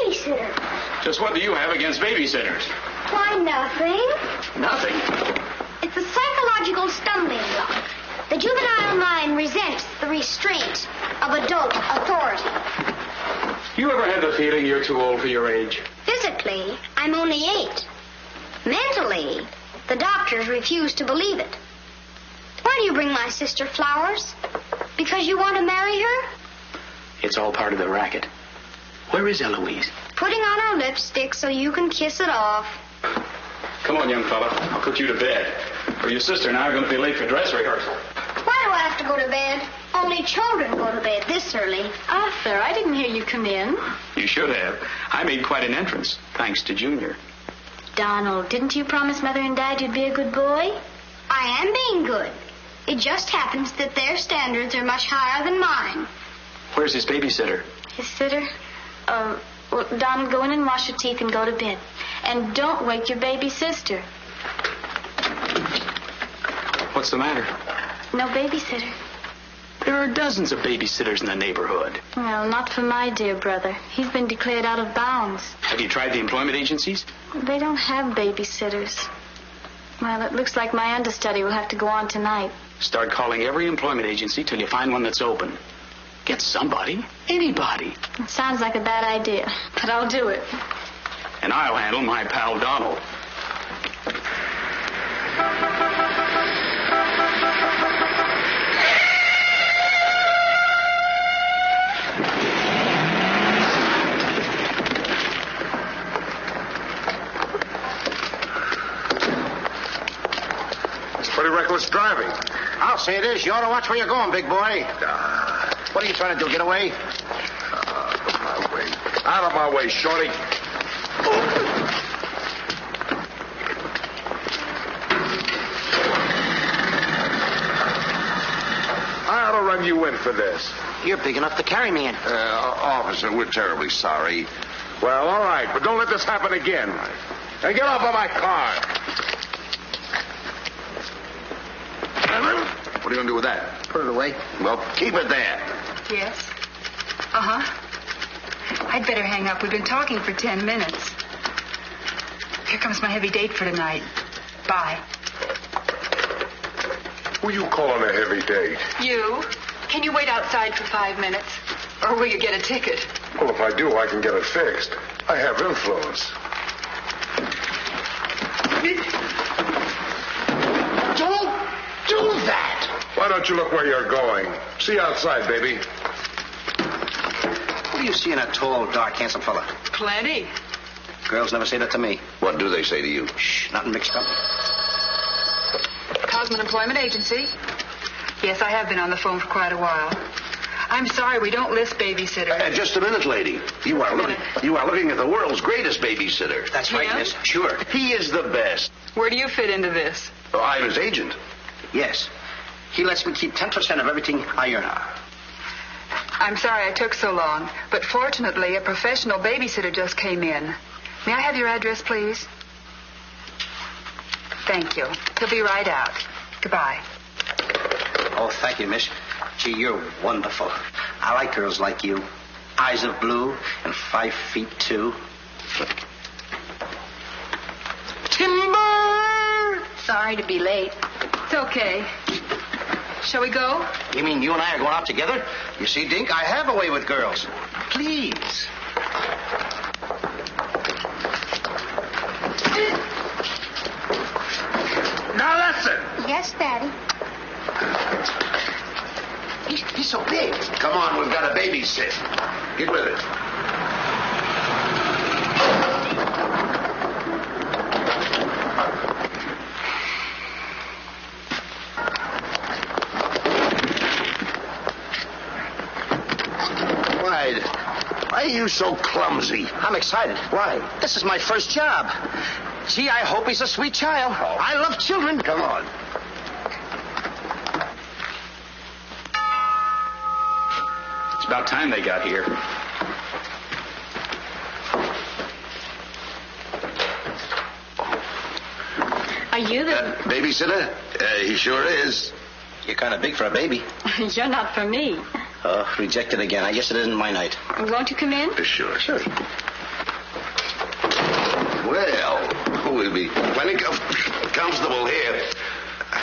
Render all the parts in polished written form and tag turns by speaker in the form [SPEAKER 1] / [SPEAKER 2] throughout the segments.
[SPEAKER 1] babysitter.
[SPEAKER 2] Just what do you have against babysitters?
[SPEAKER 1] Why, nothing.
[SPEAKER 2] Nothing.
[SPEAKER 1] It's a psychological stumbling block. The juvenile mind resents the restraint of adult authority.
[SPEAKER 2] You ever had the feeling you're too old for your age?
[SPEAKER 1] Physically, I'm only 8. Mentally, the doctors refuse to believe it. Why do you bring my sister flowers? Because you want to marry her?
[SPEAKER 2] It's all part of the racket. Where is Eloise?
[SPEAKER 1] Putting on her lipstick so you can kiss it off.
[SPEAKER 2] Come on, young fella. I'll put you to bed. Or your sister and I are going to be late for dress rehearsal.
[SPEAKER 1] Why do I have to go to bed? Only children go to bed this early.
[SPEAKER 3] Arthur, I didn't hear you come in.
[SPEAKER 2] You should have. I made quite an entrance, thanks to Junior.
[SPEAKER 3] Donald, didn't you promise Mother and Dad you'd be a good boy?
[SPEAKER 1] I am being good. It just happens that their standards are much higher than mine.
[SPEAKER 2] Where's his babysitter?
[SPEAKER 3] His sitter? Well, Donald, go in and wash your teeth and go to bed. And don't wake your baby sister.
[SPEAKER 2] What's the matter?
[SPEAKER 3] No babysitter.
[SPEAKER 2] There are dozens of babysitters in the neighborhood.
[SPEAKER 3] Well, not for my dear brother. He's been declared out of bounds.
[SPEAKER 2] Have you tried the employment agencies?
[SPEAKER 3] They don't have babysitters. Well, it looks like my understudy will have to go on tonight.
[SPEAKER 2] Start calling every employment agency till you find one that's open. Get somebody. Anybody.
[SPEAKER 3] It sounds like a bad idea, but I'll do it.
[SPEAKER 2] And I'll handle my pal Donald.
[SPEAKER 4] It's pretty reckless driving.
[SPEAKER 5] I'll say it is. You ought to watch where you're going, big boy. What are you trying to do, get away?
[SPEAKER 4] Out of my way. Out of my way, shorty. I ought to run you in for this.
[SPEAKER 5] You're big enough to carry me in.
[SPEAKER 4] Officer, we're terribly sorry. Well, all right, but don't let this happen again. Now get off of my car. What are you going to do with that?
[SPEAKER 5] Put it away.
[SPEAKER 4] Well, keep it there.
[SPEAKER 6] Yes? Uh-huh. I'd better hang up. We've been talking for 10 minutes. Here comes my heavy date for tonight. Bye.
[SPEAKER 4] Who you calling a heavy date?
[SPEAKER 6] You? Can you wait outside for 5 minutes? Or will you get a ticket?
[SPEAKER 4] Well, if I do, I can get it fixed. I have influence.
[SPEAKER 5] Don't do that!
[SPEAKER 4] Why don't you look where you're going? See you outside, baby.
[SPEAKER 5] What do you see in a tall, dark, handsome fella?
[SPEAKER 6] Plenty.
[SPEAKER 5] Girls never say that to me.
[SPEAKER 4] What do they say to you?
[SPEAKER 5] Shh, not in mixed company.
[SPEAKER 6] Cosman Employment Agency. Yes, I have been on the phone for quite a while. I'm sorry, we don't list babysitters.
[SPEAKER 7] Just a minute, lady. You are looking at the world's greatest babysitter.
[SPEAKER 5] That's right,
[SPEAKER 6] Yeah?
[SPEAKER 5] miss. Sure.
[SPEAKER 7] He is the best.
[SPEAKER 6] Where do you fit into this?
[SPEAKER 7] Oh, I'm his agent.
[SPEAKER 5] Yes. He lets me keep 10% of everything I earn.
[SPEAKER 6] I'm sorry I took so long, but fortunately, a professional babysitter just came in. May I have your address, please? Thank you. He'll be right out. Goodbye.
[SPEAKER 5] Oh, thank you, miss. Gee, you're wonderful. I like girls like you. Eyes of blue and 5'2". Timber!
[SPEAKER 6] Sorry to be late. It's okay. Shall we go?
[SPEAKER 5] You mean you and I are going out together? You see, Dink, I have a way with girls. Please.
[SPEAKER 4] Now that's it.
[SPEAKER 1] Yes, Daddy.
[SPEAKER 5] He's so big.
[SPEAKER 7] Come on, we've got a babysit. Get with it. Why are you so clumsy?
[SPEAKER 5] I'm excited.
[SPEAKER 7] Why?
[SPEAKER 5] This is my first job. Gee, I hope he's a sweet child.
[SPEAKER 7] Oh.
[SPEAKER 5] I love children.
[SPEAKER 7] Come on.
[SPEAKER 2] It's about time they got here.
[SPEAKER 3] Are you the...
[SPEAKER 7] Babysitter? He sure is.
[SPEAKER 5] You're kind of big for a baby.
[SPEAKER 3] You're not for me.
[SPEAKER 5] Oh, rejected again. I guess it isn't my night.
[SPEAKER 3] Won't you come in?
[SPEAKER 7] Sure. be plenty comfortable here.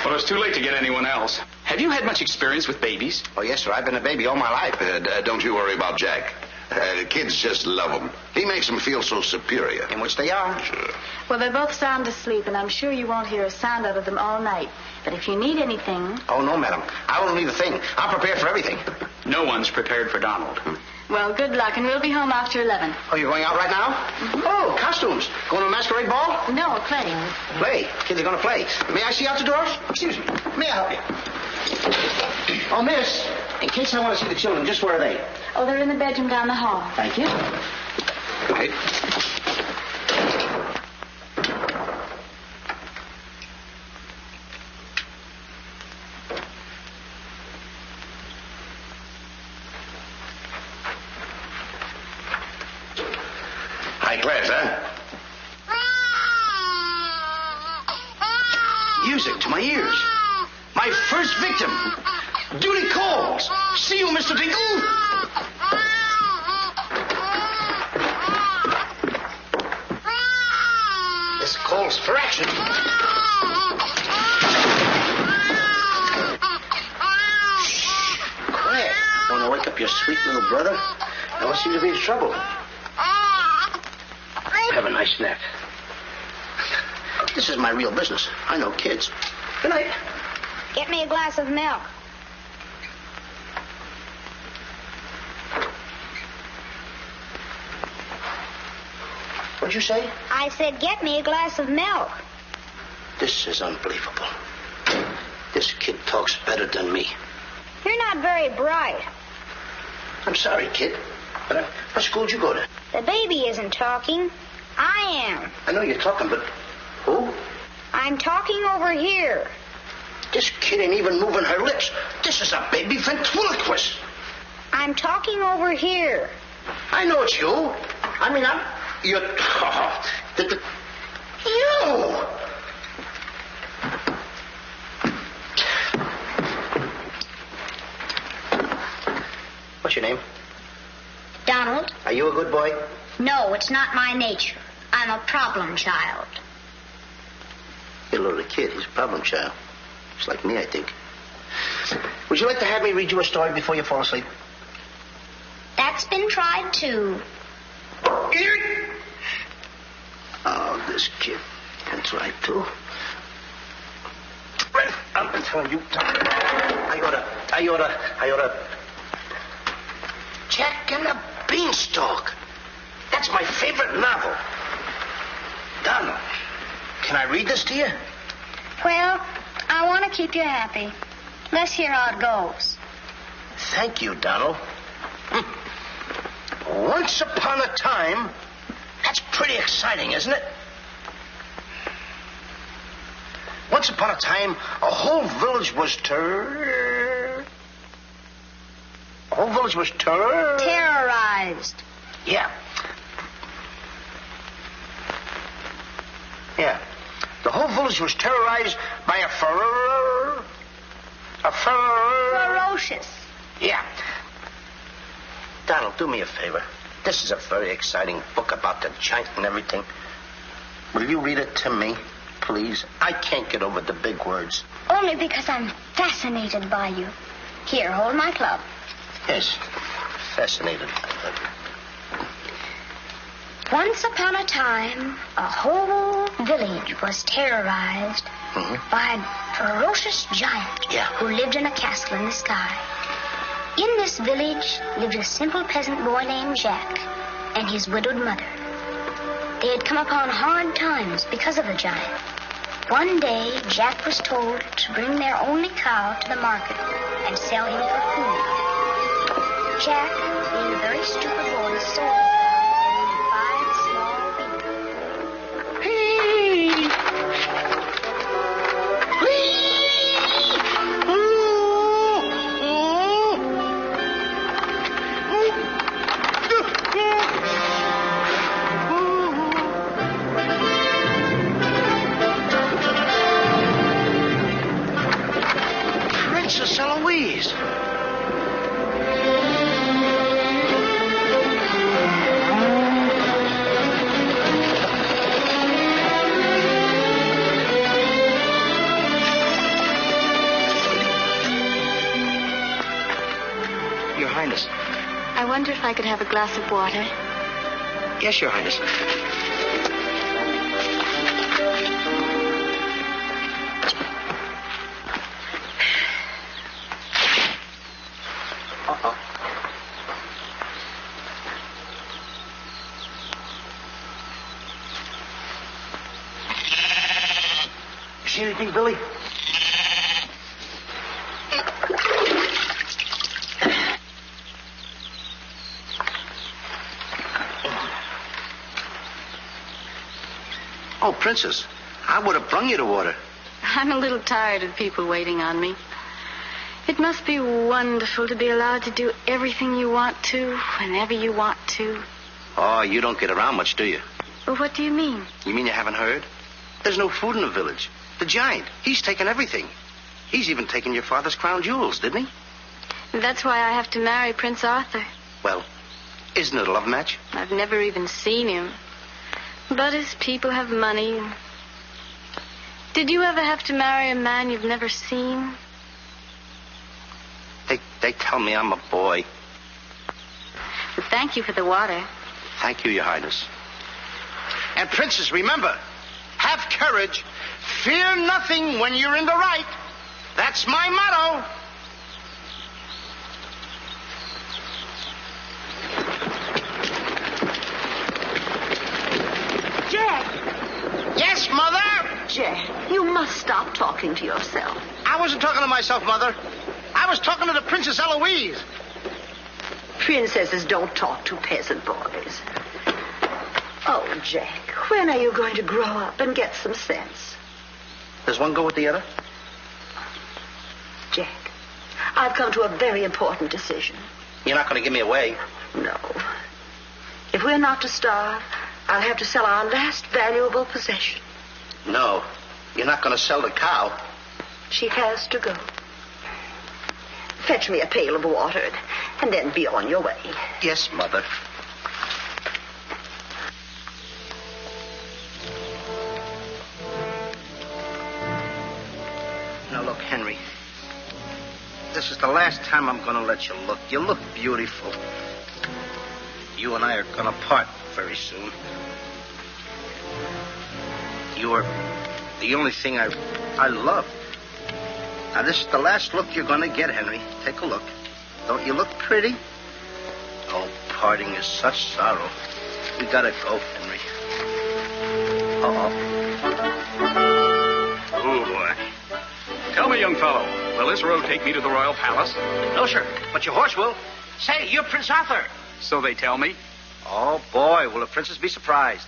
[SPEAKER 2] Well, it's too late to get anyone else. Have you had much experience with babies?
[SPEAKER 5] Oh, yes, sir. I've been a baby all my life.
[SPEAKER 7] Don't you worry about Jack. Kids just love him. He makes them feel so superior.
[SPEAKER 5] In which they are.
[SPEAKER 7] Sure.
[SPEAKER 3] Well, they're both sound asleep, and I'm sure you won't hear a sound out of them all night. But if you need anything...
[SPEAKER 5] Oh, no, madam. I won't need a thing. I'm prepared for everything.
[SPEAKER 2] No one's prepared for Donald.
[SPEAKER 3] Well, good luck, and we'll be home after 11.
[SPEAKER 5] Oh, you're going out right now? Mm-hmm. Oh, costumes. Going to a masquerade ball?
[SPEAKER 3] No, playing.
[SPEAKER 5] Play? Kids are going to play. May I see out the doors? Excuse me. May I help you? Oh, miss, in case I want to see the children, just where are they?
[SPEAKER 3] Oh, they're in the bedroom down the hall.
[SPEAKER 5] Thank you. Right.
[SPEAKER 7] High class, huh?
[SPEAKER 5] Music to my ears. My first victim. Duty calls. See you, Mr. Dingle. This calls for action. Shh. Quiet. Want to wake up your sweet little brother? No one seems to be in trouble. Have a nice nap. This is my real business. I know kids. Good night.
[SPEAKER 1] Get me a glass of milk.
[SPEAKER 5] What'd you say?
[SPEAKER 1] I said, get me a glass of milk.
[SPEAKER 5] This is unbelievable. This kid talks better than me.
[SPEAKER 1] You're not very bright.
[SPEAKER 5] I'm sorry, kid. But what school did you go to?
[SPEAKER 1] The baby isn't talking. I am.
[SPEAKER 5] I know you're talking, but who?
[SPEAKER 1] I'm talking over here.
[SPEAKER 5] This kid ain't even moving her lips. This is a baby ventriloquist.
[SPEAKER 1] I'm talking over here.
[SPEAKER 5] I know it's you. I mean, you're... You! What's your name?
[SPEAKER 1] Donald?
[SPEAKER 5] Are you a good boy?
[SPEAKER 1] No, it's not my nature. I'm a problem child.
[SPEAKER 5] You're a little kid. He's a problem child. Just like me, I think. Would you like to have me read you a story before you fall asleep?
[SPEAKER 1] That's been tried, too.
[SPEAKER 5] Oh, this kid. That's right, too. I'm telling you. I oughta. Jack and the Beanstalk. That's my favorite novel. Donald, can I read this to you?
[SPEAKER 1] Well, I want to keep you happy. Let's hear how it goes.
[SPEAKER 5] Thank you, Donald. Once upon a time... That's pretty exciting, isn't it? Once upon a time, a whole village was
[SPEAKER 1] Terrorized.
[SPEAKER 5] Yeah. Yeah. The whole village was terrorized by a
[SPEAKER 1] Ferocious.
[SPEAKER 5] Yeah. Donald, do me a favor. This is a very exciting book about the giant and everything. Will you read it to me, please? I can't get over the big words.
[SPEAKER 1] Only because I'm fascinated by you. Here, hold my club.
[SPEAKER 5] Yes, fascinated.
[SPEAKER 1] Once upon a time, a whole village was terrorized by a ferocious giant who lived in a castle in the sky. In this village lived a simple peasant boy named Jack and his widowed mother. They had come upon hard times because of the giant. One day, Jack was told to bring their only cow to the market and sell him for food. Jack, being a very stupid boy, sold him for 5 small beans.
[SPEAKER 5] Princess Eloise.
[SPEAKER 3] wonder if I could have a glass of water.
[SPEAKER 5] Yes, Your Highness. Uh-oh. You see anything, Billy? Oh, Princess, I would have brung you the water.
[SPEAKER 3] I'm a little tired of people waiting on me. It must be wonderful to be allowed to do everything you want to, whenever you want to.
[SPEAKER 5] Oh, you don't get around much, do you?
[SPEAKER 3] Well, what do you mean?
[SPEAKER 5] You mean you haven't heard? There's no food in the village. The giant, he's taken everything. He's even taken your father's crown jewels, didn't he?
[SPEAKER 3] That's why I have to marry Prince Arthur.
[SPEAKER 5] Well, isn't it a love match?
[SPEAKER 3] I've never even seen him. But his people have money. Did you ever have to marry a man you've never seen?
[SPEAKER 5] They tell me I'm a boy.
[SPEAKER 3] Well, thank you for the water.
[SPEAKER 5] Thank you, Your Highness. And, Princess, remember, have courage. Fear nothing when you're in the right. That's my motto.
[SPEAKER 8] Jack!
[SPEAKER 5] Yes, Mother?
[SPEAKER 8] Jack, you must stop talking to yourself.
[SPEAKER 5] I wasn't talking to myself, Mother. I was talking to the Princess Eloise.
[SPEAKER 8] Princesses don't talk to peasant boys. Oh, Jack, when are you going to grow up and get some sense?
[SPEAKER 5] Does one go with the other?
[SPEAKER 8] Jack, I've come to a very important decision.
[SPEAKER 5] You're not going to give me away.
[SPEAKER 8] No. If we're not to starve, I'll have to sell our last valuable possession.
[SPEAKER 5] No, you're not going to sell the cow.
[SPEAKER 8] She has to go. Fetch me a pail of water, and then be on your way.
[SPEAKER 5] Yes, Mother. Now, look, Henry. This is the last time I'm going to let you look. You look beautiful. You and I are going to part very soon. You are the only thing I love. Now, this is the last look you're going to get, Henry. Take a look. Don't you look pretty? Oh, parting is such sorrow. We gotta go, Henry.
[SPEAKER 2] Oh, boy. Tell me, young fellow, will this road take me to the royal palace?
[SPEAKER 5] No, sir, but your horse will. Say, you're Prince Arthur.
[SPEAKER 2] So they tell me.
[SPEAKER 5] Oh, boy, will the princess be surprised.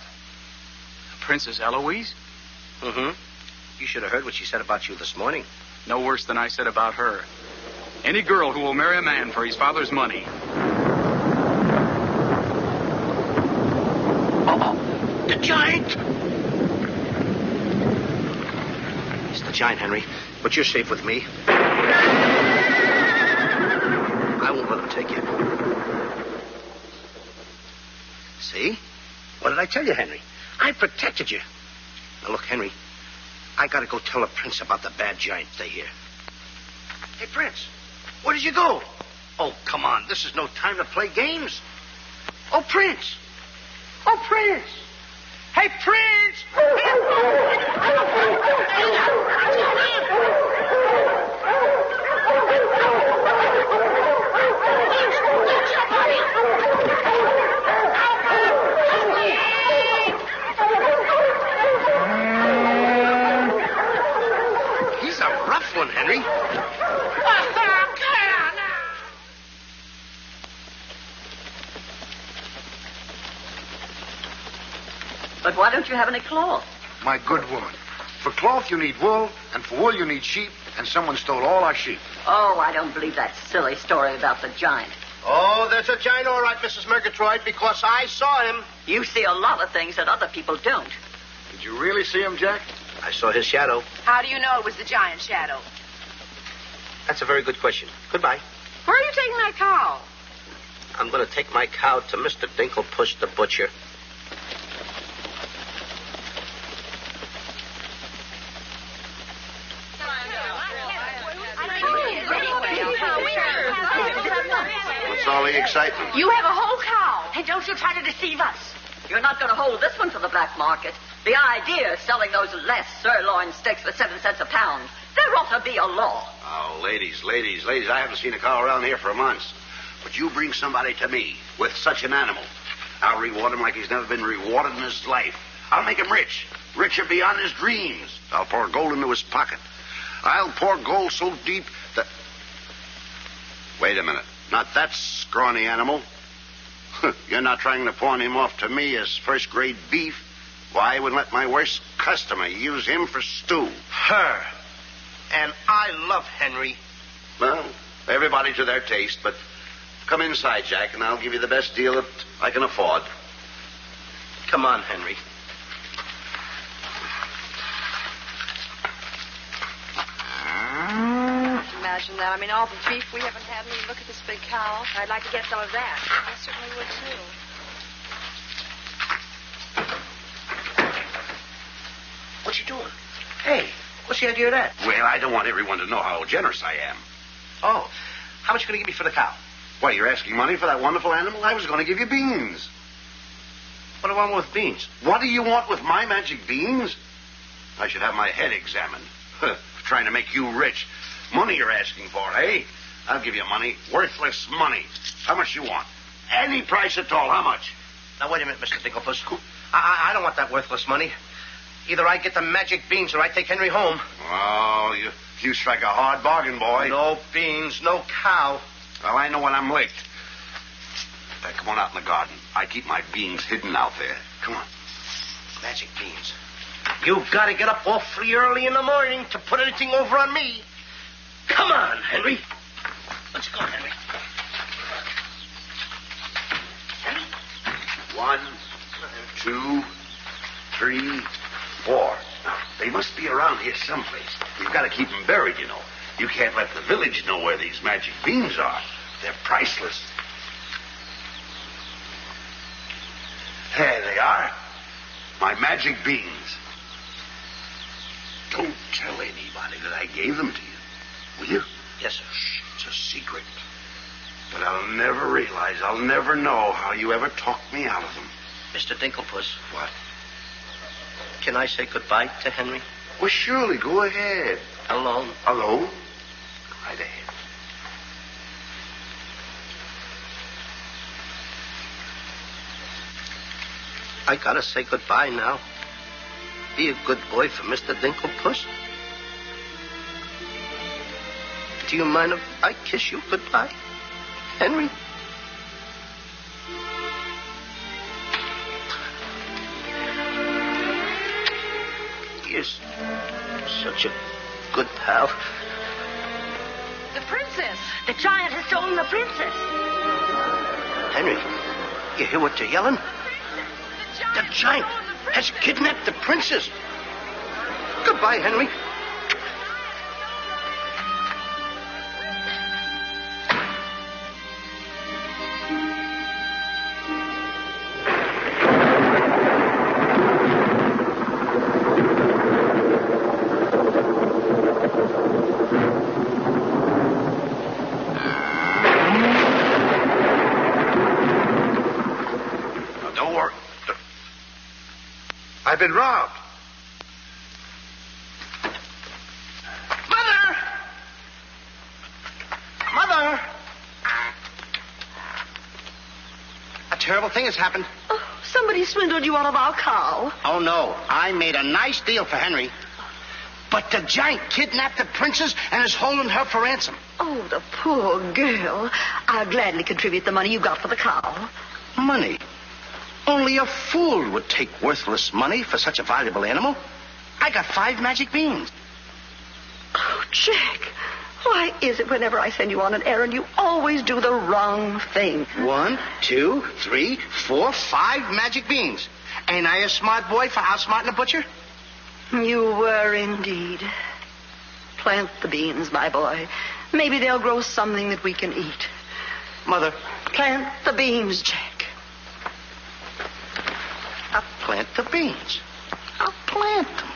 [SPEAKER 2] Princess Eloise?
[SPEAKER 5] Mm-hmm. You should have heard what she said about you this morning.
[SPEAKER 2] No worse than I said about her. Any girl who will marry a man for his father's money.
[SPEAKER 5] Uh-oh. The giant! It's the giant, Henry. But you're safe with me. I won't let him take you. See? What did I tell you, Henry? I protected you. Now, look, Henry. I gotta go tell the prince about the bad giant they hear. Hey, Prince, where did you go? Oh, come on. This is no time to play games. Oh, Prince. Oh, Prince. Hey, Prince. He's a rough one, Henry.
[SPEAKER 8] But why don't you have any cloth?
[SPEAKER 4] My good woman. For cloth, you need wool, and for wool, you need sheep, and someone stole all our sheep.
[SPEAKER 8] Oh, I don't believe that silly story about the giant.
[SPEAKER 5] Oh, there's a giant, all right, Mrs. Murgatroyd, because I saw him.
[SPEAKER 8] You see a lot of things that other people don't.
[SPEAKER 4] Did you really see him, Jack?
[SPEAKER 5] I saw his shadow.
[SPEAKER 9] How do you know it was the giant shadow?
[SPEAKER 5] That's a very good question. Goodbye.
[SPEAKER 9] Where are you taking that cow?
[SPEAKER 5] I'm going to take my cow to Mr. Dinklepush the butcher.
[SPEAKER 4] It's all
[SPEAKER 5] all the excitement?
[SPEAKER 9] You have a whole cow.
[SPEAKER 8] Hey, don't you try to deceive us. You're not going to hold this one for the black market. The idea of selling those less sirloin steaks for 7 cents a pound. There ought to be a law.
[SPEAKER 5] Oh, ladies, I haven't seen a cow around here for months. But you bring somebody to me with such an animal, I'll reward him like he's never been rewarded in his life. I'll make him rich. Richer beyond his dreams. I'll pour gold into his pocket. I'll pour gold so deep that... Wait a minute. Not that scrawny animal. You're not trying to pawn him off to me as first-grade beef. Why, I would let my worst customer use him for stew. Her. And I love Henry. Well, everybody to their taste, but come inside, Jack, and I'll give you the best deal that I can afford. Come on, Henry.
[SPEAKER 9] Imagine that. I mean, all the beef we haven't had. And look at this big cow. I'd like to get some of that. I certainly would, too.
[SPEAKER 5] What you doing? Hey, what's the idea of that? Well, I don't want everyone to know how generous I am. Oh, how much are you going to give me for the cow? Why, you're asking money for that wonderful animal? I was going to give you beans. What do I want with beans? What do you want with my magic beans? I should have my head examined. Trying to make you rich. Money you're asking for, eh? I'll give you money. Worthless money. How much you want? Any price at all. How much? Now, wait a minute, Mr. Dinklepuss. I don't want that worthless money. Either I get the magic beans or I take Henry home. Oh, you strike a hard bargain, boy. No beans, no cow. Well, I know when I'm licked. Hey, come on out in the garden. I keep my beans hidden out there. Come on. Magic beans. You've got to get up awfully early in the morning to put anything over on me. Come on, Henry. Let's go, Henry. Henry? 1, 2, 3, 4. Now, they must be around here someplace. We've got to keep them buried, you know. You can't let the village know where these magic beans are. They're priceless. There they are. My magic beans. Don't tell anybody that I gave them to you. Will you? Yes, sir. Shh, it's a secret. But I'll never realize, I'll never know how you ever talked me out of them. Mr. Dinklepuss. What? Can I say goodbye to Henry? Well, surely. Go ahead. Alone? Alone? Go right ahead. I gotta say goodbye now. Be a good boy for Mr. Dinklepuss. Do you mind if I kiss you goodbye, Henry? You're such a good pal.
[SPEAKER 8] The princess. The giant has stolen the princess.
[SPEAKER 5] Henry, you hear what they're yelling? The giant has kidnapped the princess. Goodbye, Henry. I've been robbed. Mother! Mother! A terrible thing has happened.
[SPEAKER 8] Oh, somebody swindled you out of our cow.
[SPEAKER 5] Oh, no. I made a nice deal for Henry. But the giant kidnapped the princess and is holding her for ransom.
[SPEAKER 8] Oh, the poor girl. I'll gladly contribute the money you got for the cow.
[SPEAKER 5] Money? Only a fool would take worthless money for such a valuable animal. I got 5 magic beans.
[SPEAKER 8] Oh, Jack, why is it whenever I send you on an errand, you always do the wrong thing?
[SPEAKER 5] 1, 2, 3, 4, 5 magic beans. Ain't I a smart boy for outsmarting a butcher?
[SPEAKER 8] You were indeed. Plant the beans, my boy. Maybe they'll grow something that we can eat.
[SPEAKER 5] Mother.
[SPEAKER 8] Plant the beans, Jack.
[SPEAKER 5] I'll plant the beans. I'll plant them.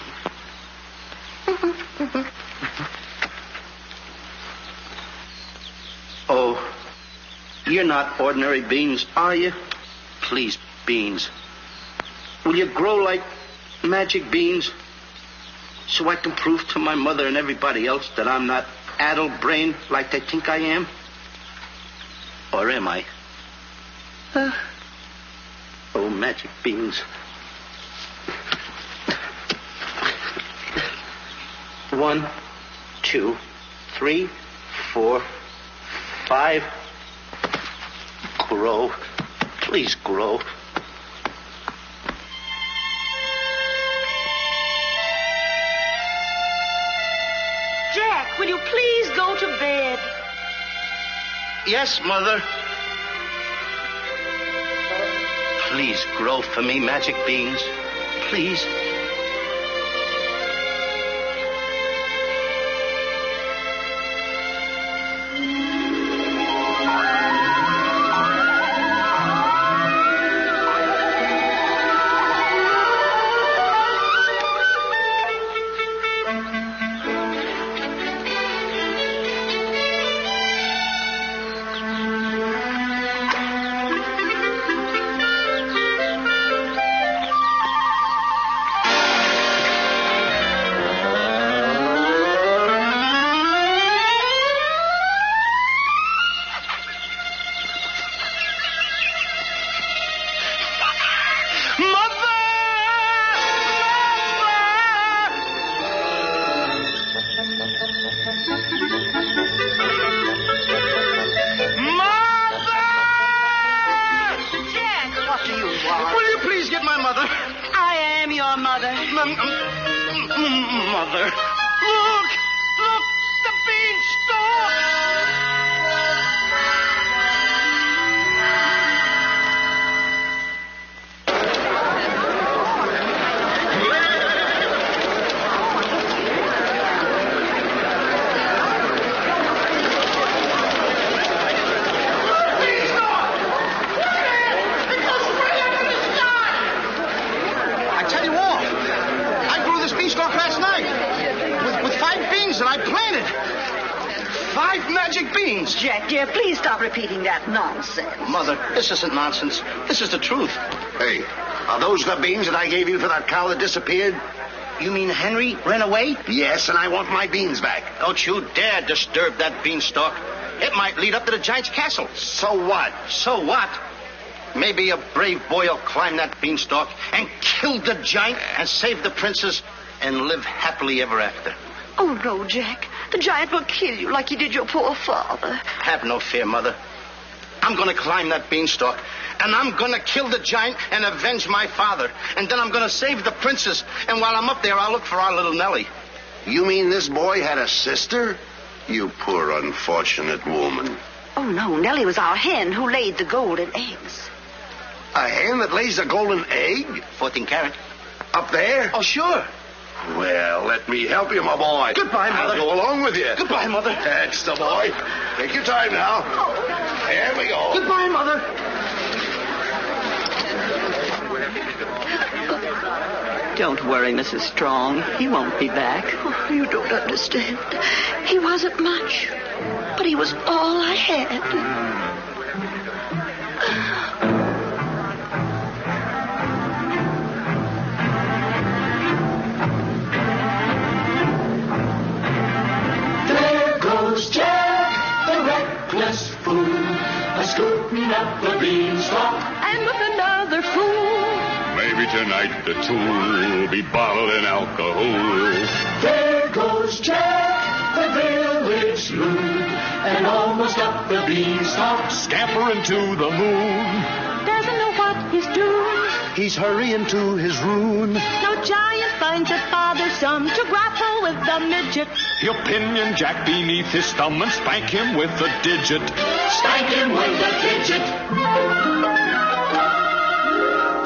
[SPEAKER 5] Oh, You're not ordinary beans, are you? Please, beans. Will you grow like magic beans so I can prove to my mother and everybody else that I'm not addle-brained like they think I am? Or am I? Oh, magic beans. 1, 2, 3, 4, 5. Grow. Please grow.
[SPEAKER 10] Jack, will you please go to bed?
[SPEAKER 5] Yes, Mother. Please grow for me, magic beans. Please. Mother. Look! Look! The beanstalk! Last night with 5 beans that I planted. 5 magic beans.
[SPEAKER 8] Jack, dear, please stop repeating that nonsense.
[SPEAKER 5] Mother, this isn't nonsense. This is the truth.
[SPEAKER 7] Hey, are those the beans that I gave you for that cow that disappeared?
[SPEAKER 5] You mean Henry ran away?
[SPEAKER 7] Yes, and I want my beans back.
[SPEAKER 5] Don't you dare disturb that beanstalk. It might lead up to the giant's castle.
[SPEAKER 7] So what?
[SPEAKER 5] So what? Maybe a brave boy will climb that beanstalk and kill the giant and save the princess and live happily ever after.
[SPEAKER 8] Oh, no, Jack. The giant will kill you like he did your poor father.
[SPEAKER 5] Have no fear, Mother. I'm going to climb that beanstalk, and I'm going to kill the giant and avenge my father. And then I'm going to save the princess. And while I'm up there, I'll look for our little Nellie.
[SPEAKER 7] You mean this boy had a sister? You poor unfortunate woman.
[SPEAKER 8] Oh, no. Nellie was our hen who laid the golden eggs.
[SPEAKER 7] A hen that lays a golden egg?
[SPEAKER 5] 14 carat.
[SPEAKER 7] Up there?
[SPEAKER 5] Oh, sure.
[SPEAKER 7] Well, let me help you, my boy.
[SPEAKER 5] Goodbye, Mother.
[SPEAKER 7] I'll go along with you.
[SPEAKER 5] Goodbye, Mother.
[SPEAKER 7] That's the boy. Take your time now. There we go.
[SPEAKER 5] Goodbye, Mother.
[SPEAKER 8] Don't worry, Mrs. Strong. He won't be back. Oh, you don't understand. He wasn't much, but he was all I had.
[SPEAKER 11] Jack, the reckless fool, a-scooting up the beanstalk,
[SPEAKER 10] and with another fool.
[SPEAKER 12] Maybe tonight the two will be bottling alcohol.
[SPEAKER 11] There goes Jack, the village loon, and almost up the beanstalk,
[SPEAKER 12] scampering to the moon.
[SPEAKER 10] Doesn't know what he's doing.
[SPEAKER 11] He's hurrying to his ruin.
[SPEAKER 10] No giant finds it bothersome to grapple with the midget.
[SPEAKER 12] He'll pinion Jack beneath his thumb and spank him with a digit.
[SPEAKER 11] Spank him with a digit.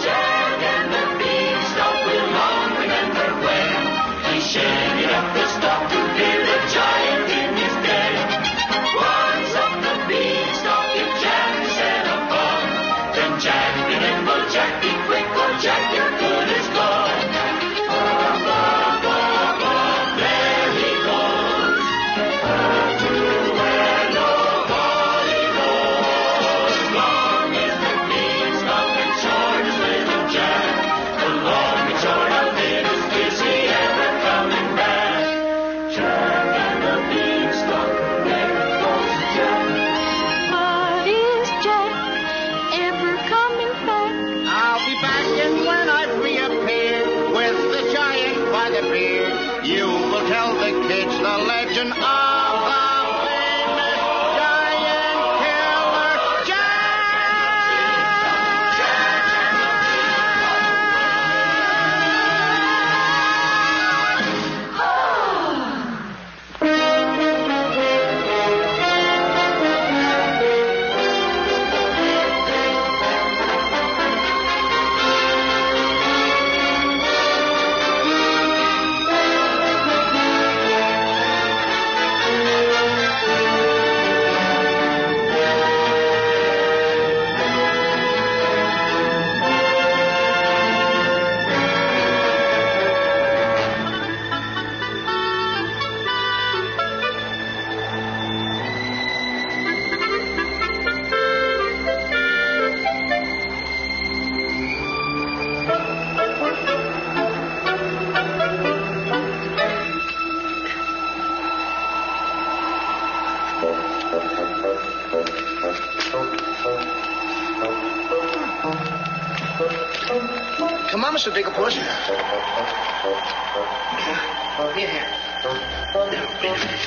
[SPEAKER 11] Jack and the beanstalk will long remember when he shaggy up the stalk to hear the giant in his den. Once up the beanstalk, if Jack set upon, then Jack be nimble, Jack be quick, or Jack your good is gone.
[SPEAKER 13] appeared, you will tell the kids the legend of the famous giant killer
[SPEAKER 5] Come on, Mr. Digglepuss. Here. Wait a minute.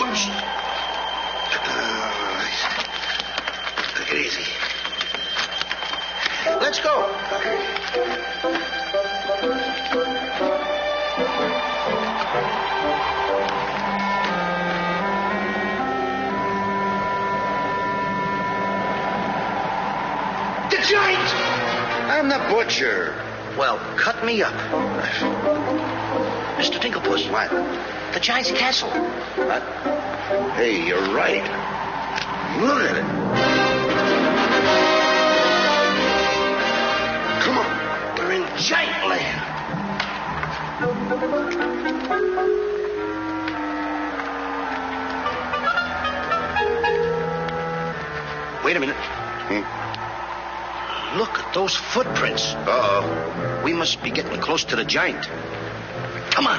[SPEAKER 5] Oops. Take it easy. Let's go. The giant!
[SPEAKER 7] I'm the butcher.
[SPEAKER 5] Well, cut me up. Mr. Digglepuss.
[SPEAKER 7] What?
[SPEAKER 5] The giant's castle.
[SPEAKER 7] What? Hey, you're right. Look at it. Come on.
[SPEAKER 5] We're in giant land. Wait a minute. Look at those footprints.
[SPEAKER 7] Uh-oh.
[SPEAKER 5] We must be getting close to the giant. Come on.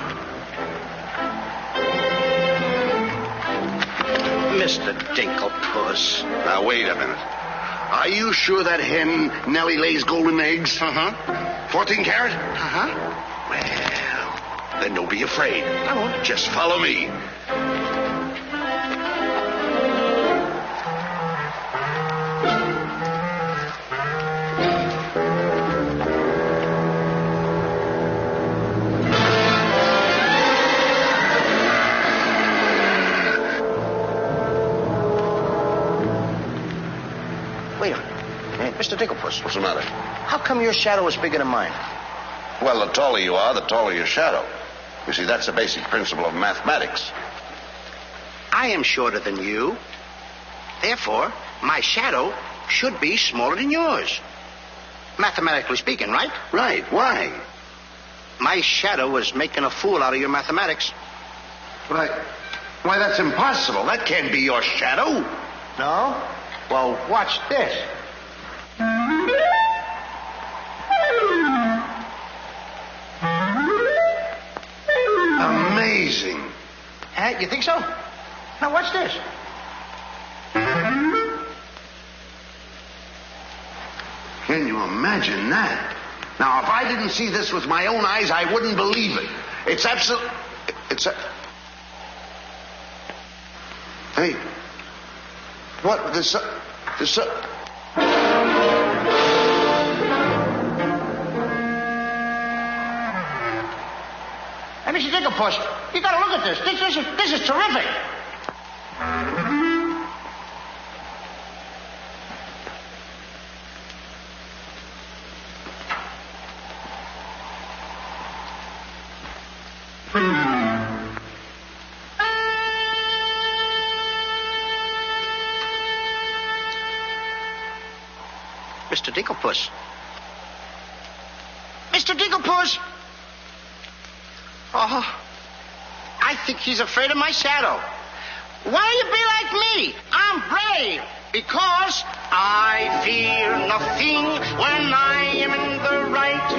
[SPEAKER 5] Mr. Dinklepuss.
[SPEAKER 7] Now, wait a minute. Are you sure that hen Nellie lays golden eggs?
[SPEAKER 5] Uh-huh.
[SPEAKER 7] 14 carat?
[SPEAKER 5] Uh-huh.
[SPEAKER 7] Well, then don't be afraid.
[SPEAKER 5] I won't.
[SPEAKER 7] Just follow me.
[SPEAKER 5] Wait a minute. Hey, Mr. Dinklepuss.
[SPEAKER 7] What's the matter?
[SPEAKER 5] How come your shadow is bigger than mine?
[SPEAKER 7] Well, the taller you are, the taller your shadow. You see, that's the basic principle of mathematics.
[SPEAKER 5] I am shorter than you. Therefore, my shadow should be smaller than yours. Mathematically speaking, right?
[SPEAKER 7] Right. Why?
[SPEAKER 5] My shadow is making a fool out of your mathematics.
[SPEAKER 7] Why, that's impossible. That can't be your shadow.
[SPEAKER 5] No? Well, watch this.
[SPEAKER 7] Amazing.
[SPEAKER 5] You think so? Now, watch this.
[SPEAKER 7] Can you imagine that? Now, if I didn't see this with my own eyes, I wouldn't believe it. It's absolute. Hey. What? This.
[SPEAKER 5] Hey, Mr. Digglepuss, you gotta look at this. This is terrific. Mr. Digglepuss. Mr. Digglepuss! Oh, I think he's afraid of my shadow. Why do you be like me? I'm brave because I fear nothing when I am in the right.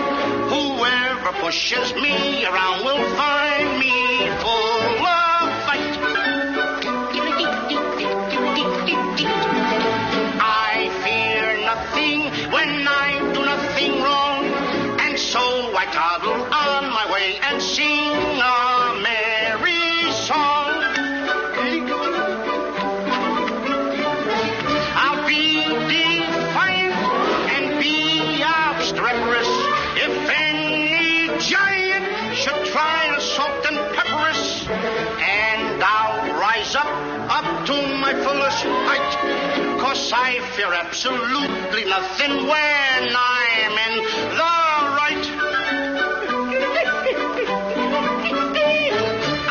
[SPEAKER 5] Whoever pushes me around will find me full of fight. I fear nothing when I do nothing wrong, and so
[SPEAKER 13] I toddle on my way and sing a merry song. I'll be defiant and be obstreperous if any giant should try to salt and pepper us. And I'll rise up to my fullest height, 'cause I fear absolutely nothing when I'm in the right.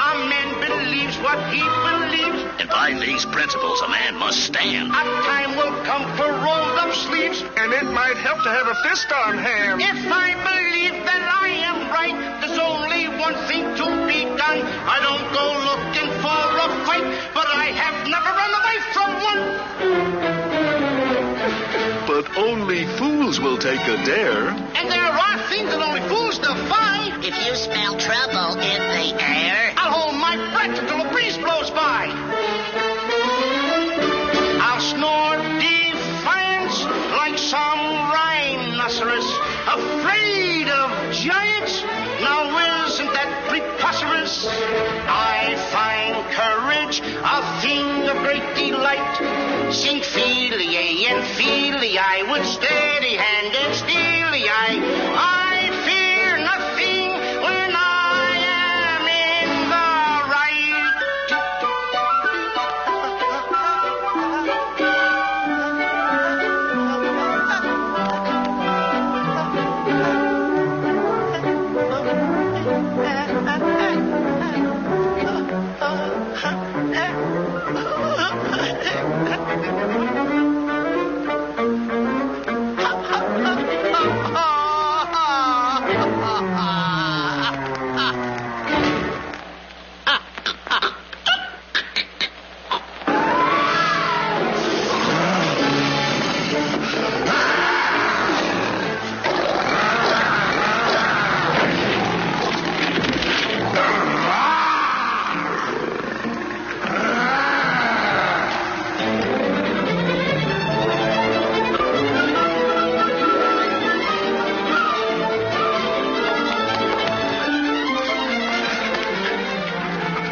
[SPEAKER 13] A man believes what he believes,
[SPEAKER 5] And by these principles, a man must stand.
[SPEAKER 13] a time will come for rolled up sleeves,
[SPEAKER 14] And it might help to have a fist on hand.
[SPEAKER 13] if I believe that I am right. There's only one thing to be done. I don't go looking for a fight, but I have never run away from one.
[SPEAKER 14] But only fools will take a dare.
[SPEAKER 13] And there are things that only fools defy.
[SPEAKER 15] If you smell trouble in the air,
[SPEAKER 13] I'll hold my breath until a breeze blows by. I'll snore defiance like some rhinoceros, afraid of giants. Now isn't that preposterous? I find courage a thing of great delight. Sing Feely and Feely, I with steady hand and steely eye. I fear nothing when I am in the right.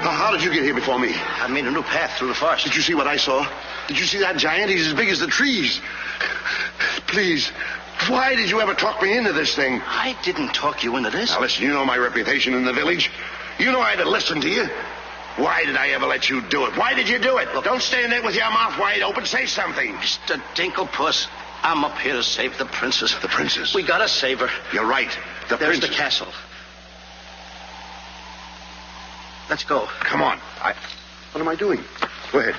[SPEAKER 7] How did you get here before me?
[SPEAKER 5] I made a new path through the forest.
[SPEAKER 7] Did you see what I saw? Did you see that giant? He's as big as the trees. Please, why did you ever talk me into this thing?
[SPEAKER 5] I didn't talk you into this.
[SPEAKER 7] Now listen, you know my reputation in the village. You know I'd have listened to you. Why did I ever let you do it? Why did you do it? Look, don't stand there with your mouth wide open. Say something.
[SPEAKER 5] Mr. Dinklepuss, I'm up here to save the princess.
[SPEAKER 7] The princess?
[SPEAKER 5] We gotta save her.
[SPEAKER 7] You're right.
[SPEAKER 5] There's
[SPEAKER 7] princess.
[SPEAKER 5] the castle. Let's go.
[SPEAKER 7] Come on. What am I doing? Go ahead.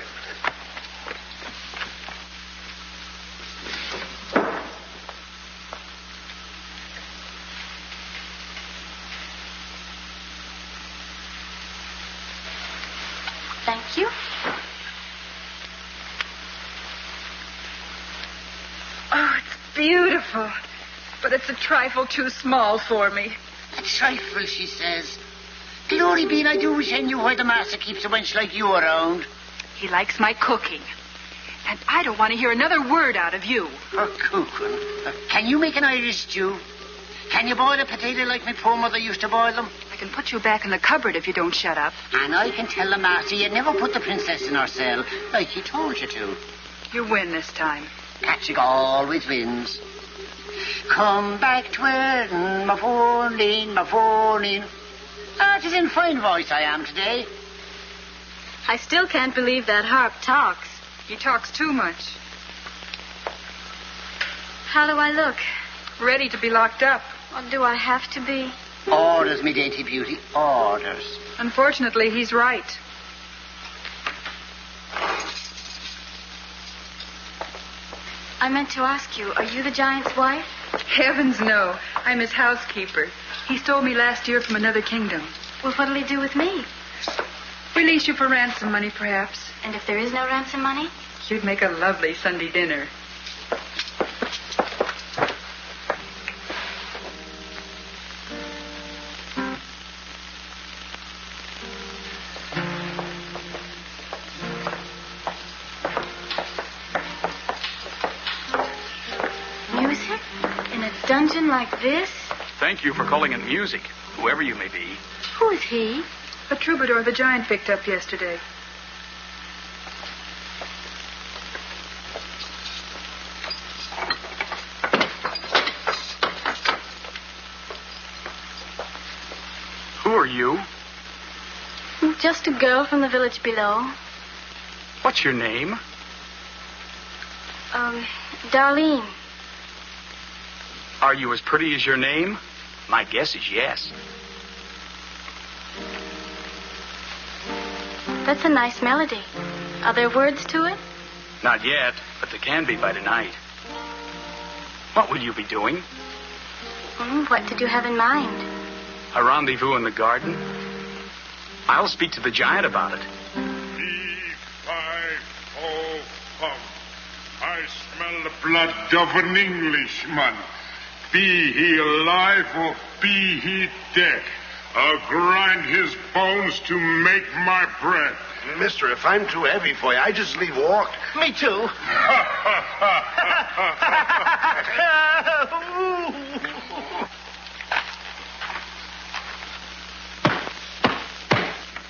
[SPEAKER 3] Thank you.
[SPEAKER 6] Oh, it's beautiful. But it's a trifle too small for me.
[SPEAKER 15] a trifle, she says. Glory be, and I do wish I knew why the master keeps a wench like you around.
[SPEAKER 6] He likes my cooking. And I don't want to hear another word out of you.
[SPEAKER 15] For cooking. Can you make an Irish stew? Can you boil a potato like my poor mother used to boil them?
[SPEAKER 6] I can put you back in the cupboard if you don't shut up.
[SPEAKER 15] And I can tell the master you never put the princess in her cell, like he told you to.
[SPEAKER 6] You win this time.
[SPEAKER 15] Patrick always wins. Come back twirling my phone in. Ah, 'tis in fine voice I am today.
[SPEAKER 3] I still can't believe that harp talks.
[SPEAKER 6] He talks too much.
[SPEAKER 3] How do I look?
[SPEAKER 6] Ready to be locked up.
[SPEAKER 3] Or do I have to be?
[SPEAKER 15] Orders, me dainty beauty, orders.
[SPEAKER 6] Unfortunately, he's right.
[SPEAKER 3] I meant to ask you, are you the giant's wife?
[SPEAKER 6] Heavens, no. I'm his housekeeper. He stole me last year from another kingdom.
[SPEAKER 3] Well, what'll he do with me?
[SPEAKER 6] Release you for ransom money, perhaps.
[SPEAKER 3] And if there is no ransom money?
[SPEAKER 6] You'd make a lovely Sunday dinner.
[SPEAKER 3] Music? In a dungeon like this?
[SPEAKER 2] Thank you for calling it music, whoever you may be.
[SPEAKER 3] Who is he?
[SPEAKER 6] A troubadour the giant picked up yesterday.
[SPEAKER 2] Who are you?
[SPEAKER 3] Just a girl from the village below.
[SPEAKER 2] What's your name?
[SPEAKER 3] Darlene.
[SPEAKER 2] Are you as pretty as your name? My guess is yes.
[SPEAKER 3] That's a nice melody. Are there words to it?
[SPEAKER 2] Not yet, but there can be by tonight. What will you be doing?
[SPEAKER 3] What did you have in mind?
[SPEAKER 2] A rendezvous in the garden? I'll speak to the giant about it.
[SPEAKER 16] E-5-O-hum. I smell the blood of an Englishman. Be he alive or be he dead, I'll grind his bones to make my bread.
[SPEAKER 7] Mister, if I'm too heavy for you, I just leave walk.
[SPEAKER 5] Me too.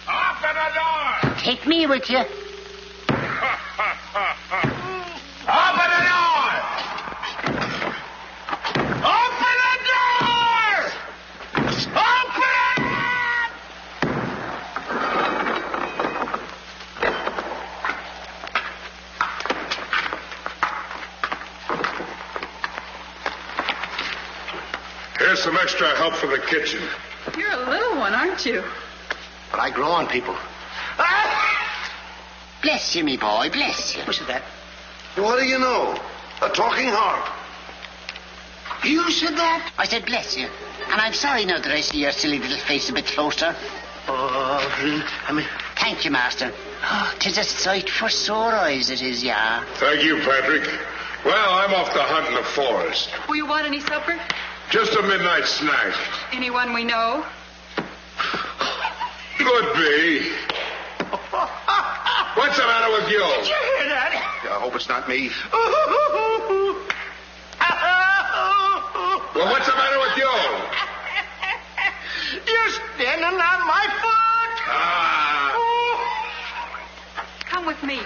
[SPEAKER 16] Open the door!
[SPEAKER 15] Take me with you.
[SPEAKER 16] Open the door! Open the door! Open it! Here's some extra help for the kitchen.
[SPEAKER 6] You're a little one, aren't you?
[SPEAKER 5] But I grow on people.
[SPEAKER 15] Bless you, me boy, bless you.
[SPEAKER 5] Who said that?
[SPEAKER 7] What do you know? A talking harp.
[SPEAKER 15] You said that? I said bless you. And I'm sorry now that I see your silly little face a bit closer. Thank you, master. Oh, 'tis a sight for sore eyes, it is, yeah.
[SPEAKER 16] Thank you, Patrick. Well, I'm off to hunt in the forest.
[SPEAKER 6] Will you want any supper?
[SPEAKER 16] Just a midnight snack.
[SPEAKER 6] Anyone we know?
[SPEAKER 16] Could be. What's the matter with you?
[SPEAKER 5] Did you hear that?
[SPEAKER 7] I hope it's not me.
[SPEAKER 16] Well, what's the matter with you?
[SPEAKER 5] You're standing on my foot.
[SPEAKER 6] Come with me.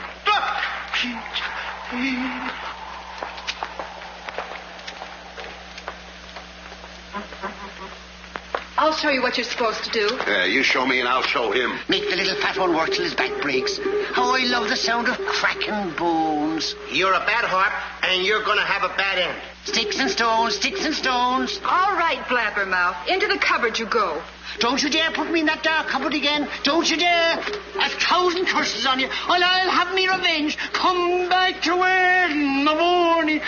[SPEAKER 6] I'll show you what you're supposed to do.
[SPEAKER 7] Yeah, you show me and I'll show him.
[SPEAKER 15] Make the little fat one work till his back breaks. How I love the sound of cracking bones.
[SPEAKER 5] You're a bad harp, and you're going to have a bad end.
[SPEAKER 15] Sticks and stones, sticks and stones.
[SPEAKER 6] All right, Blabbermouth. Into the cupboard you go.
[SPEAKER 15] Don't you dare put me in that dark cupboard again. Don't you dare. 1,000 curses on you. I'll have me revenge. Come back to work in the morning,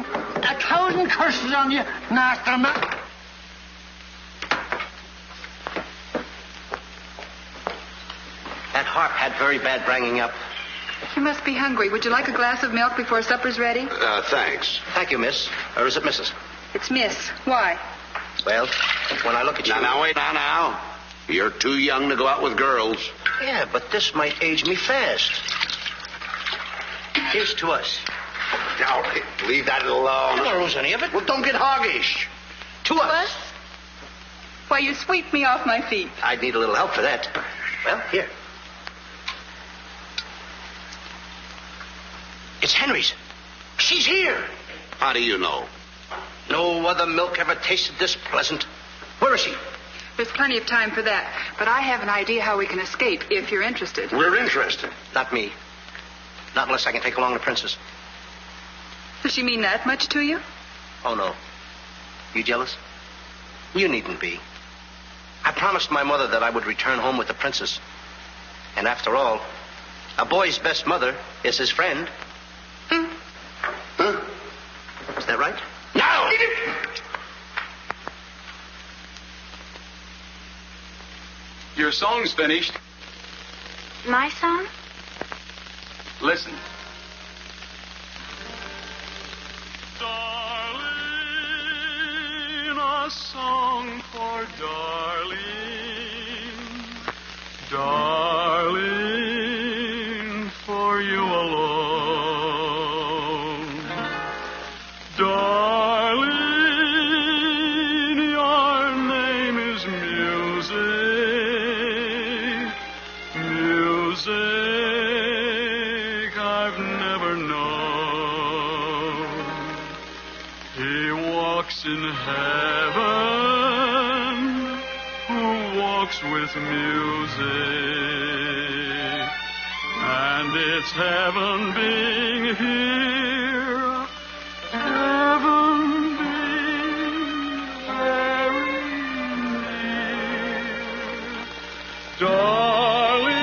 [SPEAKER 15] 1,000 curses on you, Master Ma.
[SPEAKER 5] That harp had very bad bringing up.
[SPEAKER 6] You must be hungry. Would you like a glass of milk before supper's ready?
[SPEAKER 7] Thanks.
[SPEAKER 5] Thank you, miss. Or is it Mrs.?
[SPEAKER 6] It's Miss. Why?
[SPEAKER 5] Well, when I look at you...
[SPEAKER 7] Now, wait now. You're too young to go out with girls.
[SPEAKER 5] Yeah, but this might age me fast. Here's to us.
[SPEAKER 7] Now, leave that alone.
[SPEAKER 5] I don't lose any of it.
[SPEAKER 7] Well, don't get hoggish.
[SPEAKER 5] To us.
[SPEAKER 6] Why, you sweep me off my feet.
[SPEAKER 5] I'd need a little help for that. Well, here. It's Henry's. She's here.
[SPEAKER 7] How do you know?
[SPEAKER 5] No other milk ever tasted this pleasant. Where is she?
[SPEAKER 6] There's plenty of time for that. But I have an idea how we can escape, if you're interested.
[SPEAKER 7] We're interested.
[SPEAKER 5] Not me. Not unless I can take along the princess.
[SPEAKER 6] Does she mean that much to you?
[SPEAKER 5] Oh, no. You jealous? You needn't be. I promised my mother that I would return home with the princess. And after all, a boy's best mother is his friend.
[SPEAKER 7] Huh?
[SPEAKER 5] Is that right?
[SPEAKER 7] No!
[SPEAKER 2] Your song's finished.
[SPEAKER 3] My song?
[SPEAKER 2] Listen.
[SPEAKER 11] Darling, a song for darling. Darling, for you alone. Darling, heaven who walks with music. And it's heaven being here, heaven being very near. Darling,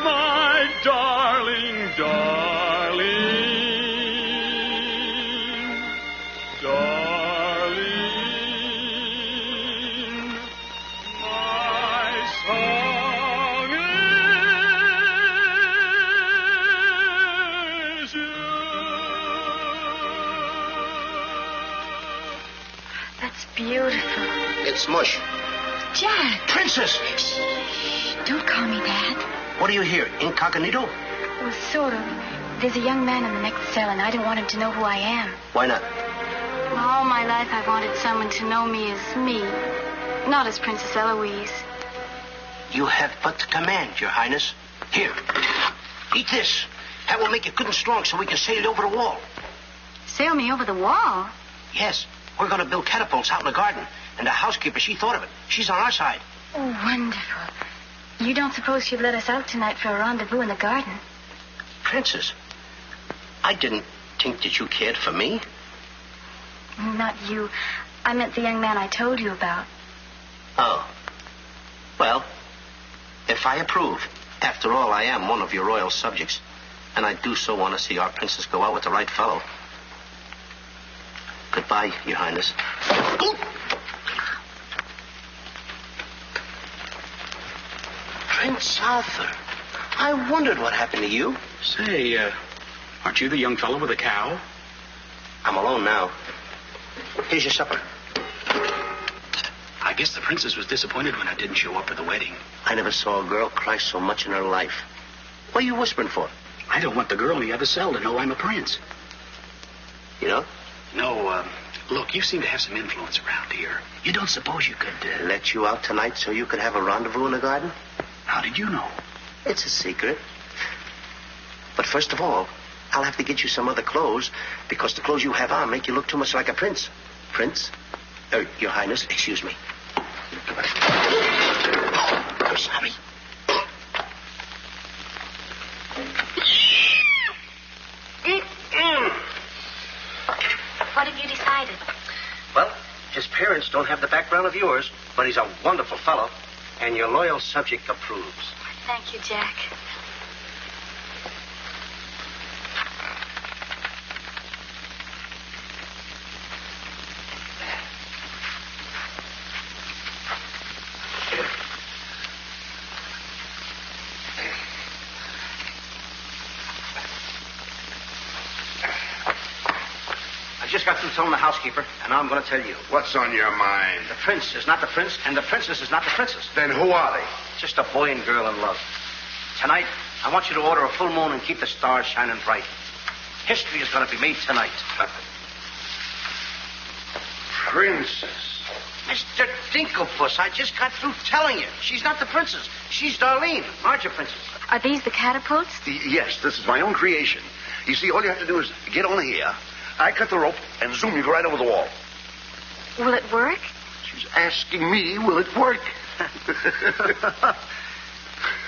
[SPEAKER 11] my darling, darling, darling, my song is you.
[SPEAKER 3] That's beautiful.
[SPEAKER 5] It's mush.
[SPEAKER 3] Jack.
[SPEAKER 5] Princess!
[SPEAKER 3] Shh. Don't call me that.
[SPEAKER 5] What are you here, incognito?
[SPEAKER 3] Well, sort of. There's a young man in the next cell, and I don't want him to know who I am.
[SPEAKER 5] Why not?
[SPEAKER 3] Well, all my life I've wanted someone to know me as me, not as Princess Eloise.
[SPEAKER 5] You have but to command, Your Highness. Here, eat this. That will make you good and strong so we can sail you over the wall.
[SPEAKER 3] Sail me over the wall?
[SPEAKER 5] Yes, we're going to build catapults out in the garden. And the housekeeper, she thought of it. She's on our side.
[SPEAKER 3] Oh, wonderful. You don't suppose she'd let us out tonight for a rendezvous in the garden?
[SPEAKER 5] Princess, I didn't think that you cared for me.
[SPEAKER 3] Not you. I meant the young man I told you about.
[SPEAKER 5] Oh. Well, if I approve, after all, I am one of your royal subjects. And I do so want to see our princess go out with the right fellow. Goodbye, Your Highness. Prince Arthur, I wondered what happened to you.
[SPEAKER 2] Say, aren't you the young fellow with the cow?
[SPEAKER 5] I'm alone now. Here's your supper.
[SPEAKER 2] I guess the princess was disappointed when I didn't show up at the wedding.
[SPEAKER 5] I never saw a girl cry so much in her life. What are you whispering for?
[SPEAKER 2] I don't want the girl in the other cell to know I'm a prince.
[SPEAKER 5] You know?
[SPEAKER 2] No, look, you seem to have some influence around here. You don't suppose you could...
[SPEAKER 5] Let you out tonight so you could have a rendezvous in the garden?
[SPEAKER 2] How did you know?
[SPEAKER 5] It's a secret. But first of all, I'll have to get you some other clothes, because the clothes you have on make you look too much like a prince. Prince? Your Highness, excuse me. Oh, I'm sorry.
[SPEAKER 3] What have you decided?
[SPEAKER 5] Well, his parents don't have the background of yours, but he's a wonderful fellow, and your loyal subject approves.
[SPEAKER 3] Thank you, Jack.
[SPEAKER 5] I just got through telling the housekeeper, and now I'm going to tell you.
[SPEAKER 7] What's on your mind?
[SPEAKER 5] The prince is not the prince, and the princess is not the princess.
[SPEAKER 7] Then who are they?
[SPEAKER 5] Just a boy and girl in love. Tonight, I want you to order a full moon and keep the stars shining bright. History is going to be made tonight.
[SPEAKER 7] Princess.
[SPEAKER 5] Mr. Dinklepuss, I just got through telling you. She's not the princess. She's Darlene. Aren't you, princess?
[SPEAKER 3] Are these the catapults?
[SPEAKER 7] Yes, this is my own creation. You see, all you have to do is get on here. I cut the rope, and zoom, you go right over the wall.
[SPEAKER 3] Will it work?
[SPEAKER 7] She's asking me, will it work?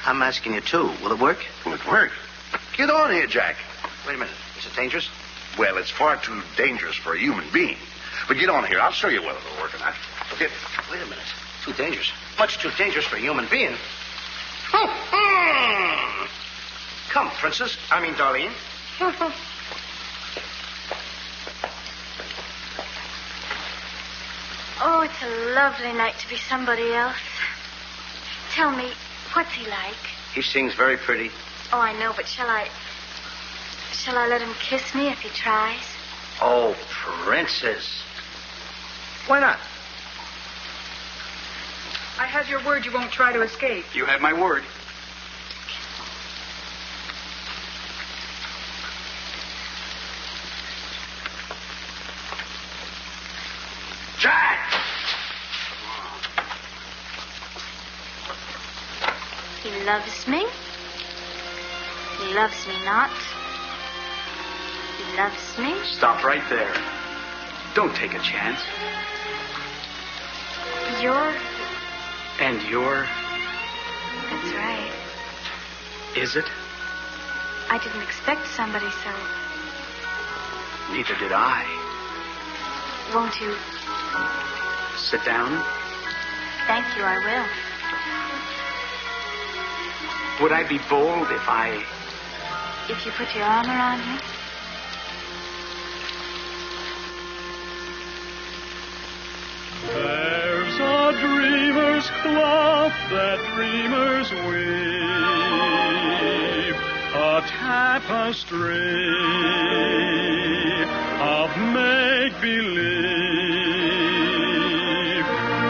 [SPEAKER 5] I'm asking you, too. Will it work?
[SPEAKER 7] Will it work? Get on here, Jack.
[SPEAKER 5] Wait a minute. Is it dangerous?
[SPEAKER 7] Well, it's far too dangerous for a human being. But get on here. I'll show you whether it'll work or not. Okay.
[SPEAKER 5] Wait a minute. Too dangerous. Much too dangerous for a human being. Come, princess. I mean, Darlene.
[SPEAKER 3] Oh, it's a lovely night to be somebody else. Tell me, what's he like?
[SPEAKER 5] He sings very pretty.
[SPEAKER 3] Oh, I know, but shall I let him kiss me if he tries?
[SPEAKER 5] Oh, princess. Why not?
[SPEAKER 6] I have your word you won't try to escape.
[SPEAKER 2] You have my word.
[SPEAKER 7] Jack!
[SPEAKER 3] He loves me. He loves me not. He loves me.
[SPEAKER 2] Stop right there. Don't take a chance.
[SPEAKER 3] You're...
[SPEAKER 2] And you're...
[SPEAKER 3] That's right.
[SPEAKER 2] Is it?
[SPEAKER 3] I didn't expect somebody so...
[SPEAKER 2] Neither did I.
[SPEAKER 3] Won't you?
[SPEAKER 2] Sit down.
[SPEAKER 3] Thank you, I will.
[SPEAKER 2] Would I be bold if I...
[SPEAKER 3] If you put your arm around me?
[SPEAKER 11] There's a dreamer's cloth that dreamers weave, a tapestry of make-believe,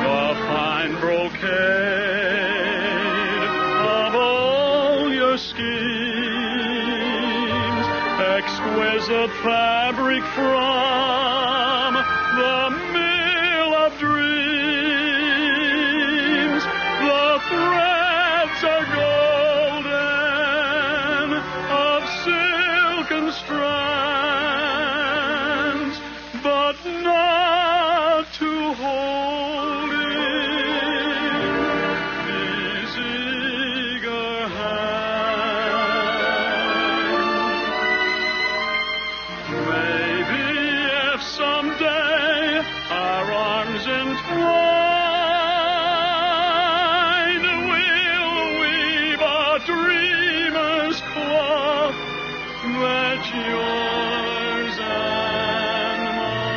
[SPEAKER 11] a fine brocade of all your schemes, exquisite fabric from the mill of dreams. The threads are golden of silken strands, but not to hold in these eager hands. Maybe if someday our arms entwine, we'll weave a dreamer's cloth that's yours and mine.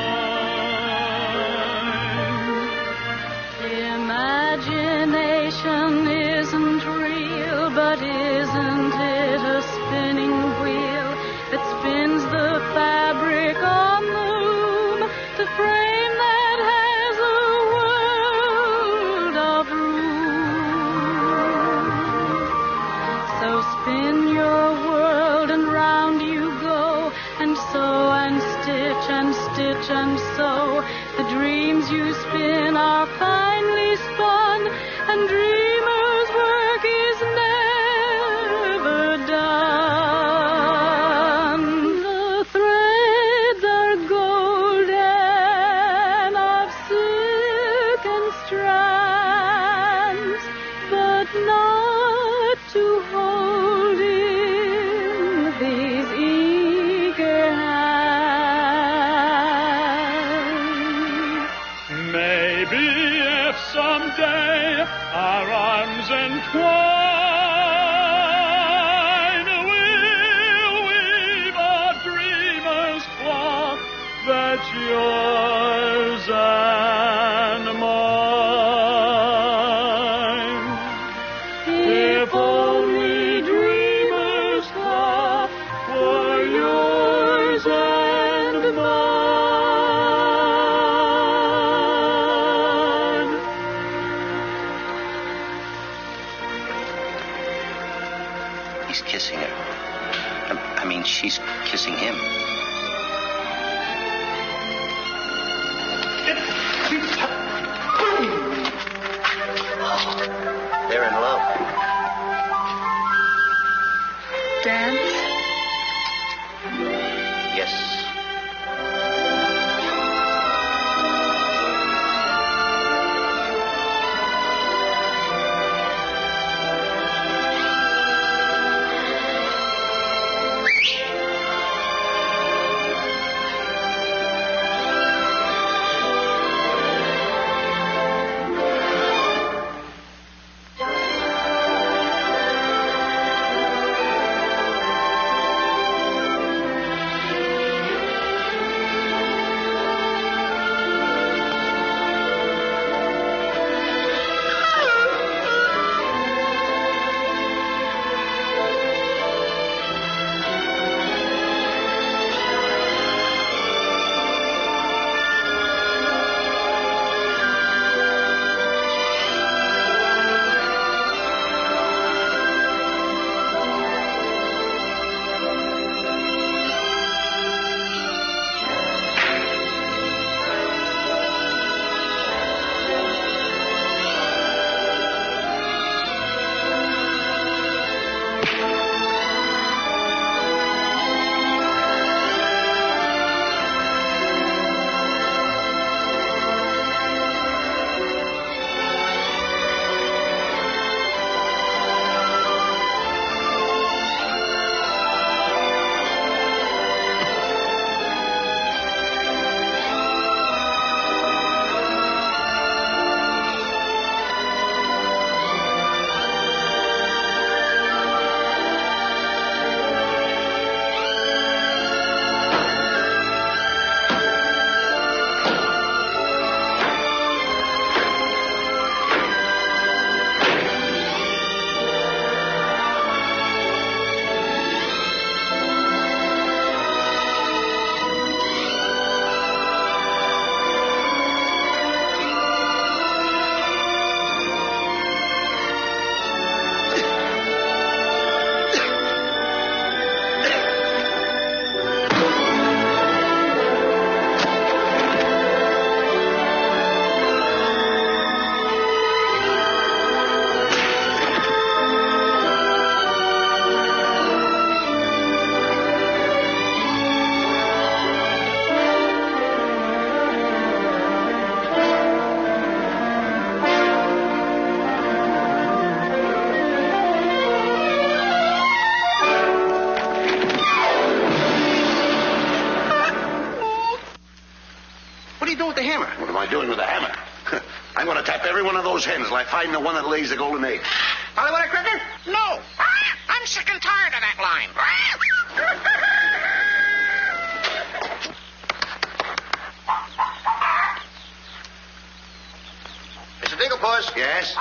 [SPEAKER 11] Imagination isn't real, but isn't it a spinning wheel that spins the fabric on the loom, the frame that has a world of room? So spin your world and round you go, and sew and stitch and stitch and sew. The dreams you spin are finely spun, and dreamers' work is never done. The threads are golden of silken strands, but not to hold in these eager hands. Maybe if someday our arms entwine, we'll weave a dreamer's cloth that's yours and mine. If only dreamer's cloth were yours and mine.
[SPEAKER 5] He's kissing her. I mean, she's kissing him. They're in love.
[SPEAKER 3] Dance?
[SPEAKER 5] Yes. What are you doing with the hammer?
[SPEAKER 7] What am I doing with the hammer? I'm going to tap every one of those hens till I find the one that lays the golden egg.
[SPEAKER 5] Hollywood Cricket?
[SPEAKER 13] No. I'm sick and tired of that line.
[SPEAKER 5] Mr. Dinklepuss?
[SPEAKER 7] Yes?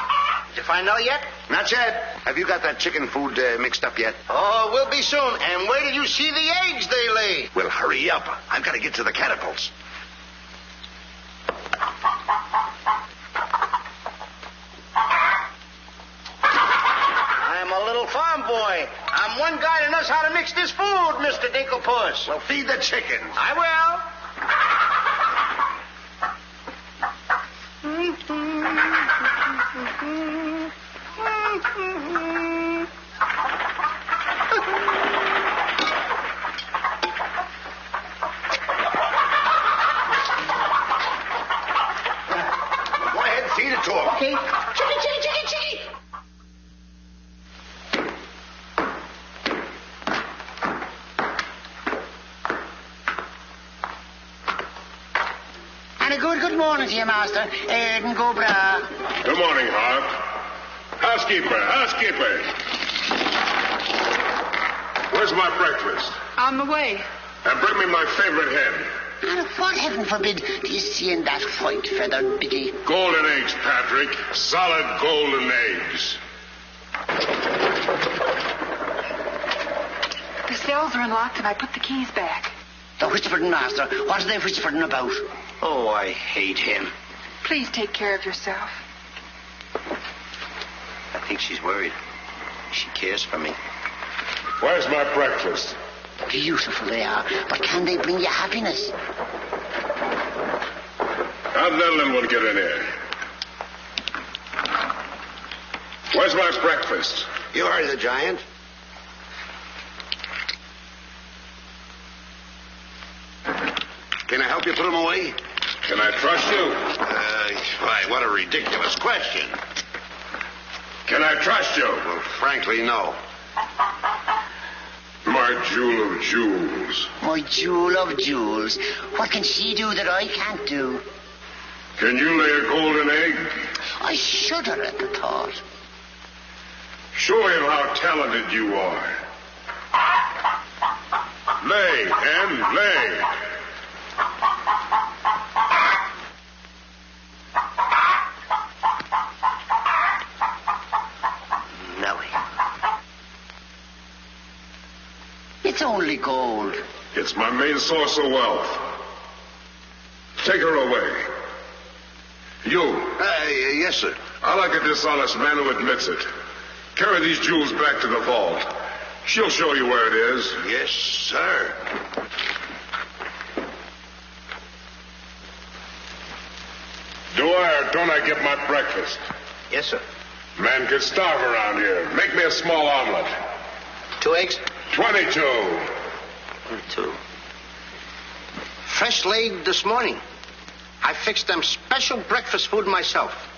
[SPEAKER 5] Did you find out yet?
[SPEAKER 7] Not yet. Have you got that chicken food mixed up yet?
[SPEAKER 5] Oh, we'll be soon. And where did you see the eggs they lay?
[SPEAKER 7] Well, hurry up. I've got to get to the catapults.
[SPEAKER 5] I'm a little farm boy. I'm one guy that knows how to mix this food, Mr. Dinklepuss.
[SPEAKER 7] Well, feed the chickens.
[SPEAKER 5] I will.
[SPEAKER 7] Go ahead, feed it to them.
[SPEAKER 5] Okay.
[SPEAKER 13] Chicken, chicken, chicken, chicken.
[SPEAKER 15] And a good morning to you, Master. And go bra.
[SPEAKER 16] Good morning, Hart. Housekeeper. Where's my breakfast?
[SPEAKER 6] On the way.
[SPEAKER 16] And bring me my favorite hen.
[SPEAKER 15] And what, heaven forbid, do you see in that white-feathered biggie?
[SPEAKER 16] Golden eggs, Patrick. Solid golden eggs.
[SPEAKER 6] The cells are unlocked and I put the keys back.
[SPEAKER 15] The whispering, Master. What are they whispering about?
[SPEAKER 5] Oh, I hate him.
[SPEAKER 6] Please take care of yourself.
[SPEAKER 5] I think she's worried. She cares for me.
[SPEAKER 16] Where's my breakfast?
[SPEAKER 15] Beautiful they are, but can they bring you happiness?
[SPEAKER 16] How'd that little one get in here? Where's my breakfast?
[SPEAKER 7] You heard the giant. Can I help you put them away?
[SPEAKER 16] Can I trust you?
[SPEAKER 7] Why, what a ridiculous question.
[SPEAKER 16] Can I trust you?
[SPEAKER 7] Well, frankly, no.
[SPEAKER 16] My jewel of jewels.
[SPEAKER 15] My jewel of jewels. What can she do that I can't do?
[SPEAKER 16] Can you lay a golden egg?
[SPEAKER 15] I shudder at the thought.
[SPEAKER 16] Show him how talented you are. Lay, hen, lay.
[SPEAKER 5] Nellie.
[SPEAKER 15] It's only gold.
[SPEAKER 16] It's my main source of wealth. Take her away. You.
[SPEAKER 7] Yes, sir.
[SPEAKER 16] I like a dishonest man who admits it. Carry these jewels back to the vault. She'll show you where it is.
[SPEAKER 7] Yes, sir.
[SPEAKER 16] Do I or don't I get my breakfast?
[SPEAKER 5] Yes, sir.
[SPEAKER 16] Man can starve around here. Make me a small omelet.
[SPEAKER 5] 2 eggs?
[SPEAKER 16] 22.
[SPEAKER 5] 22. Fresh laid this morning. I fixed them special breakfast food myself.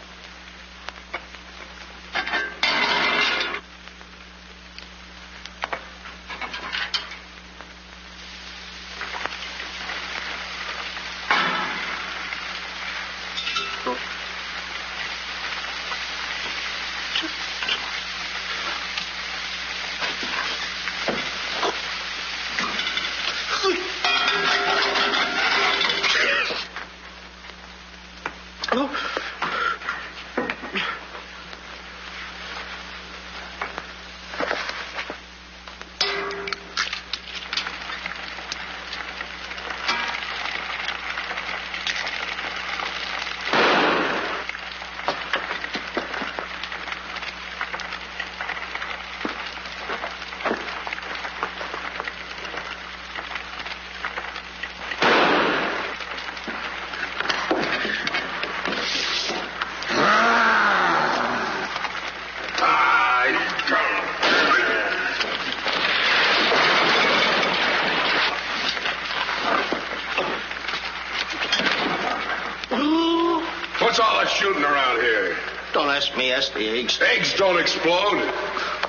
[SPEAKER 16] What's all that shooting around here?
[SPEAKER 5] Don't ask me, ask the eggs.
[SPEAKER 16] Eggs don't explode.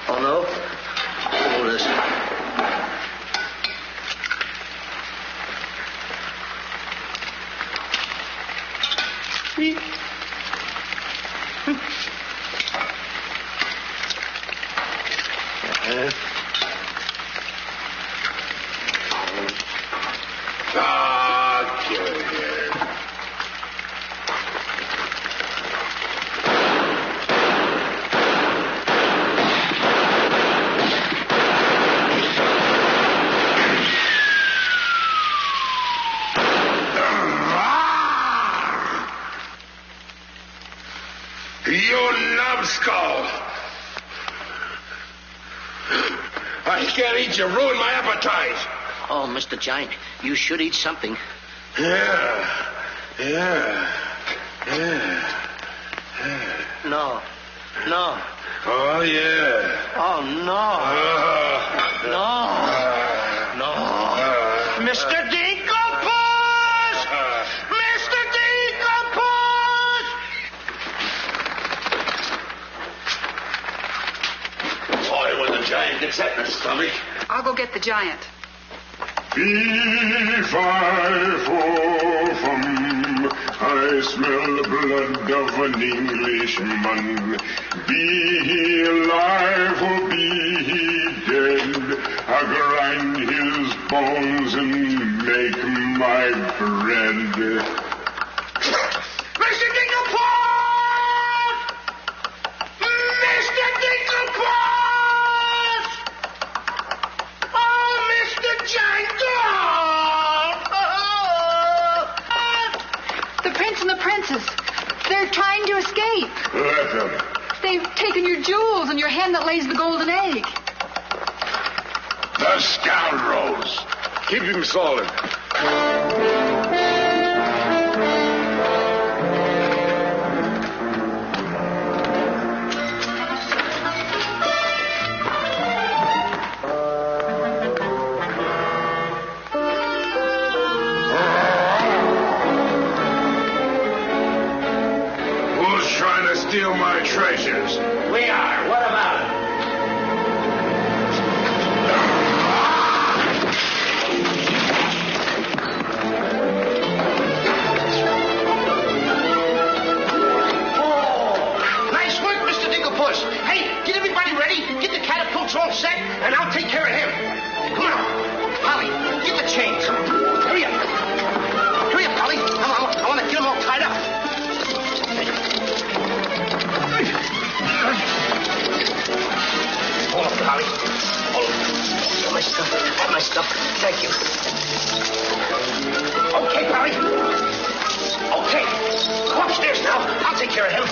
[SPEAKER 5] Oh, no? Oh, this.
[SPEAKER 7] Get it here. You numbskull! I can't eat you. Ruin my appetite.
[SPEAKER 5] Oh, Mr. Giant, you should eat something.
[SPEAKER 7] Yeah.
[SPEAKER 5] No. No.
[SPEAKER 7] Oh, yeah.
[SPEAKER 5] Oh, no. No. Mr. Dinkelpuss! Mr. Dinkelpuss!
[SPEAKER 7] Boy, when the giant gets that in his stomach.
[SPEAKER 6] I'll go get the giant.
[SPEAKER 16] Fee-fi-fo-fum, I smell the blood of an Englishman. Be he alive or be he dead, I grind his bones and make my bread.
[SPEAKER 13] Mr. Dinkelpuss! Mr. Dinkelpuss! Oh, Mr. Giant!
[SPEAKER 6] The prince and the princess. They're trying to escape.
[SPEAKER 16] Let them.
[SPEAKER 6] They've taken your jewels and your hen that lays the golden egg.
[SPEAKER 7] The scoundrels.
[SPEAKER 4] Keep him solid.
[SPEAKER 7] Who's trying to steal my treasures?
[SPEAKER 5] We are. What about it? Nice work, Mr. Dinkelpuss. Hey, get everybody ready. Get the catapults all set, and I'll take care of him. Come on. Polly, get the chains. Hurry up. Hurry up, Polly. I want to get them all tied up. Hold up, Polly. Hold up. Got my stuff. Got my stuff. Thank you. Okay, Polly. Okay. Go upstairs now. I'll take care of him.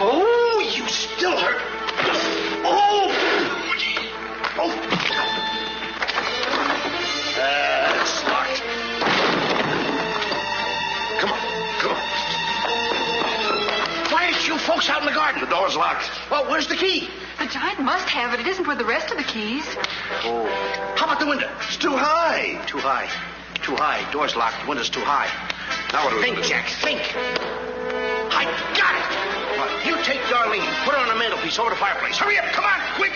[SPEAKER 5] Oh, you still hurt. Oh! It's locked. Come on. Why aren't you folks out in the garden?
[SPEAKER 7] The door's locked.
[SPEAKER 5] Well, where's the key?
[SPEAKER 6] The giant must have it. It isn't with the rest of the keys.
[SPEAKER 5] Oh. How about the window?
[SPEAKER 7] It's too high.
[SPEAKER 5] Too high. Too high. Door's locked. The window's too high.
[SPEAKER 7] Now what do we
[SPEAKER 5] Think,
[SPEAKER 7] do?
[SPEAKER 5] Jack. Think. I got it. You take Darlene. Put her on the mantelpiece over the fireplace. Hurry up. Come on. Quick.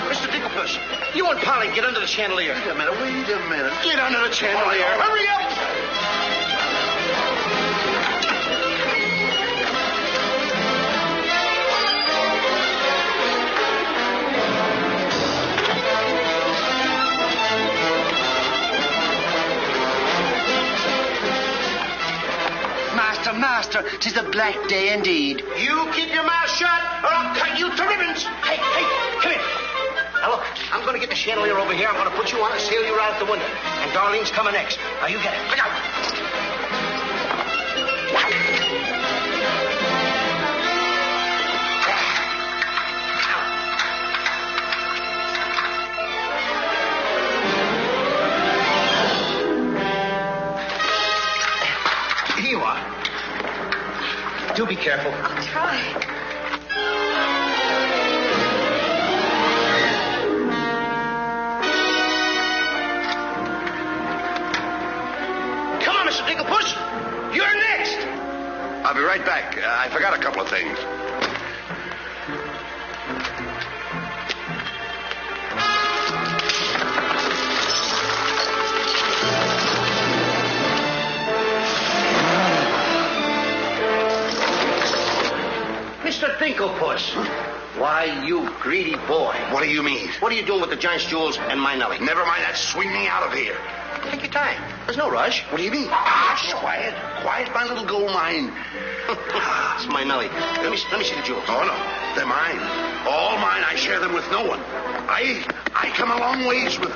[SPEAKER 5] Mr. Dinkelpuss, you and Polly get under the chandelier.
[SPEAKER 7] Wait a minute.
[SPEAKER 5] Get under the chandelier. Hurry up.
[SPEAKER 15] Master, 'tis a black day indeed.
[SPEAKER 5] You keep your mouth shut, or I'll cut you to ribbons. Hey, come here. Now, look, I'm going to get the chandelier over here. I'm going to put you on and sail you right out the window. And Darlene's coming next. Now, you get it. Look out. Here you are. Do be careful.
[SPEAKER 6] I'll try.
[SPEAKER 5] Come on, Mr. Dinkelpuss. You're next.
[SPEAKER 7] I'll be right back. I forgot a couple of things.
[SPEAKER 5] Mr. Dinklepuss. Why, you greedy boy.
[SPEAKER 7] What do you mean?
[SPEAKER 5] What are you doing with the giant's jewels and my Nellie?
[SPEAKER 7] Never mind that. Swing me out of here.
[SPEAKER 5] Take your time. There's no rush.
[SPEAKER 7] What do you mean? Quiet. Quiet, my little gold mine.
[SPEAKER 5] It's my Nellie. Let me see the jewels.
[SPEAKER 7] Oh, no. They're mine. All mine. I share them with no one. I come a long ways with...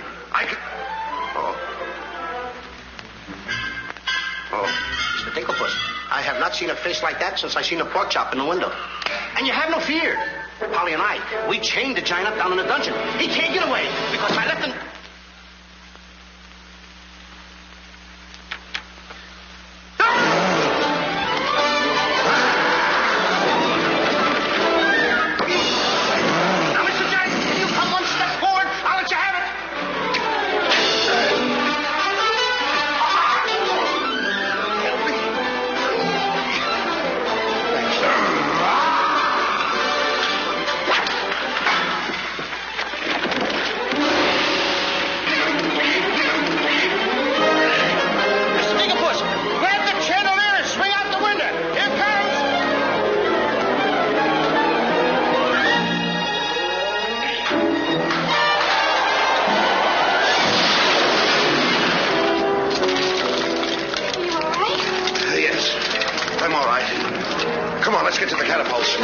[SPEAKER 5] Oh, Mr. Dinklepuss, I have not seen a face like that since I seen a pork chop in the window. And you have no fear. Polly and I, we chained the giant up down in the dungeon. He can't get away because I left him...
[SPEAKER 7] Let's get to the catapults.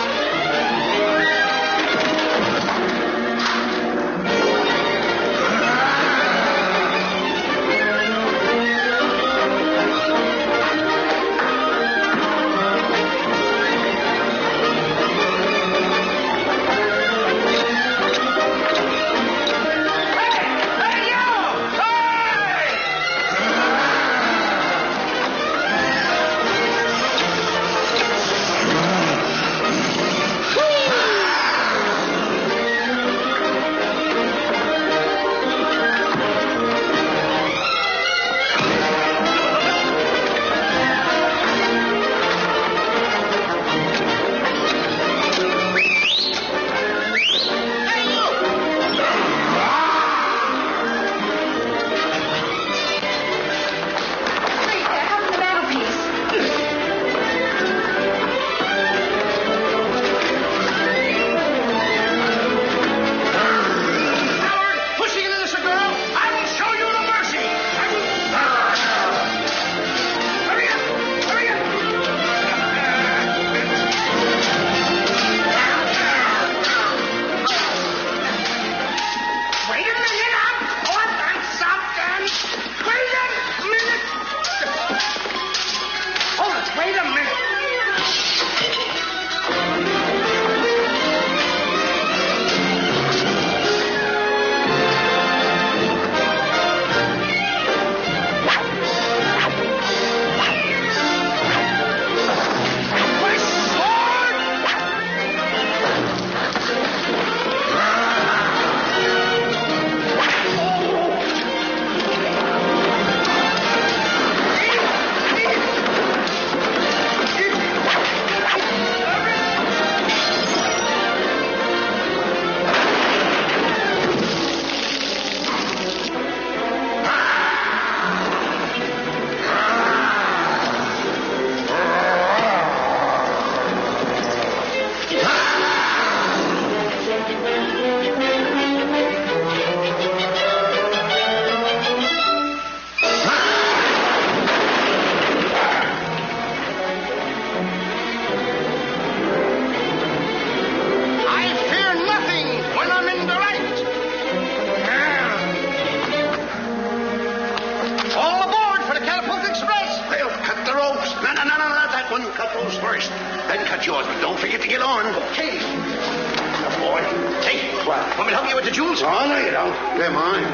[SPEAKER 7] Cut those first, then cut yours, but don't forget to get on.
[SPEAKER 5] Okay.
[SPEAKER 7] Good boy.
[SPEAKER 5] Hey, want me to help you with the jewels?
[SPEAKER 7] Oh, no, you don't. They're mine.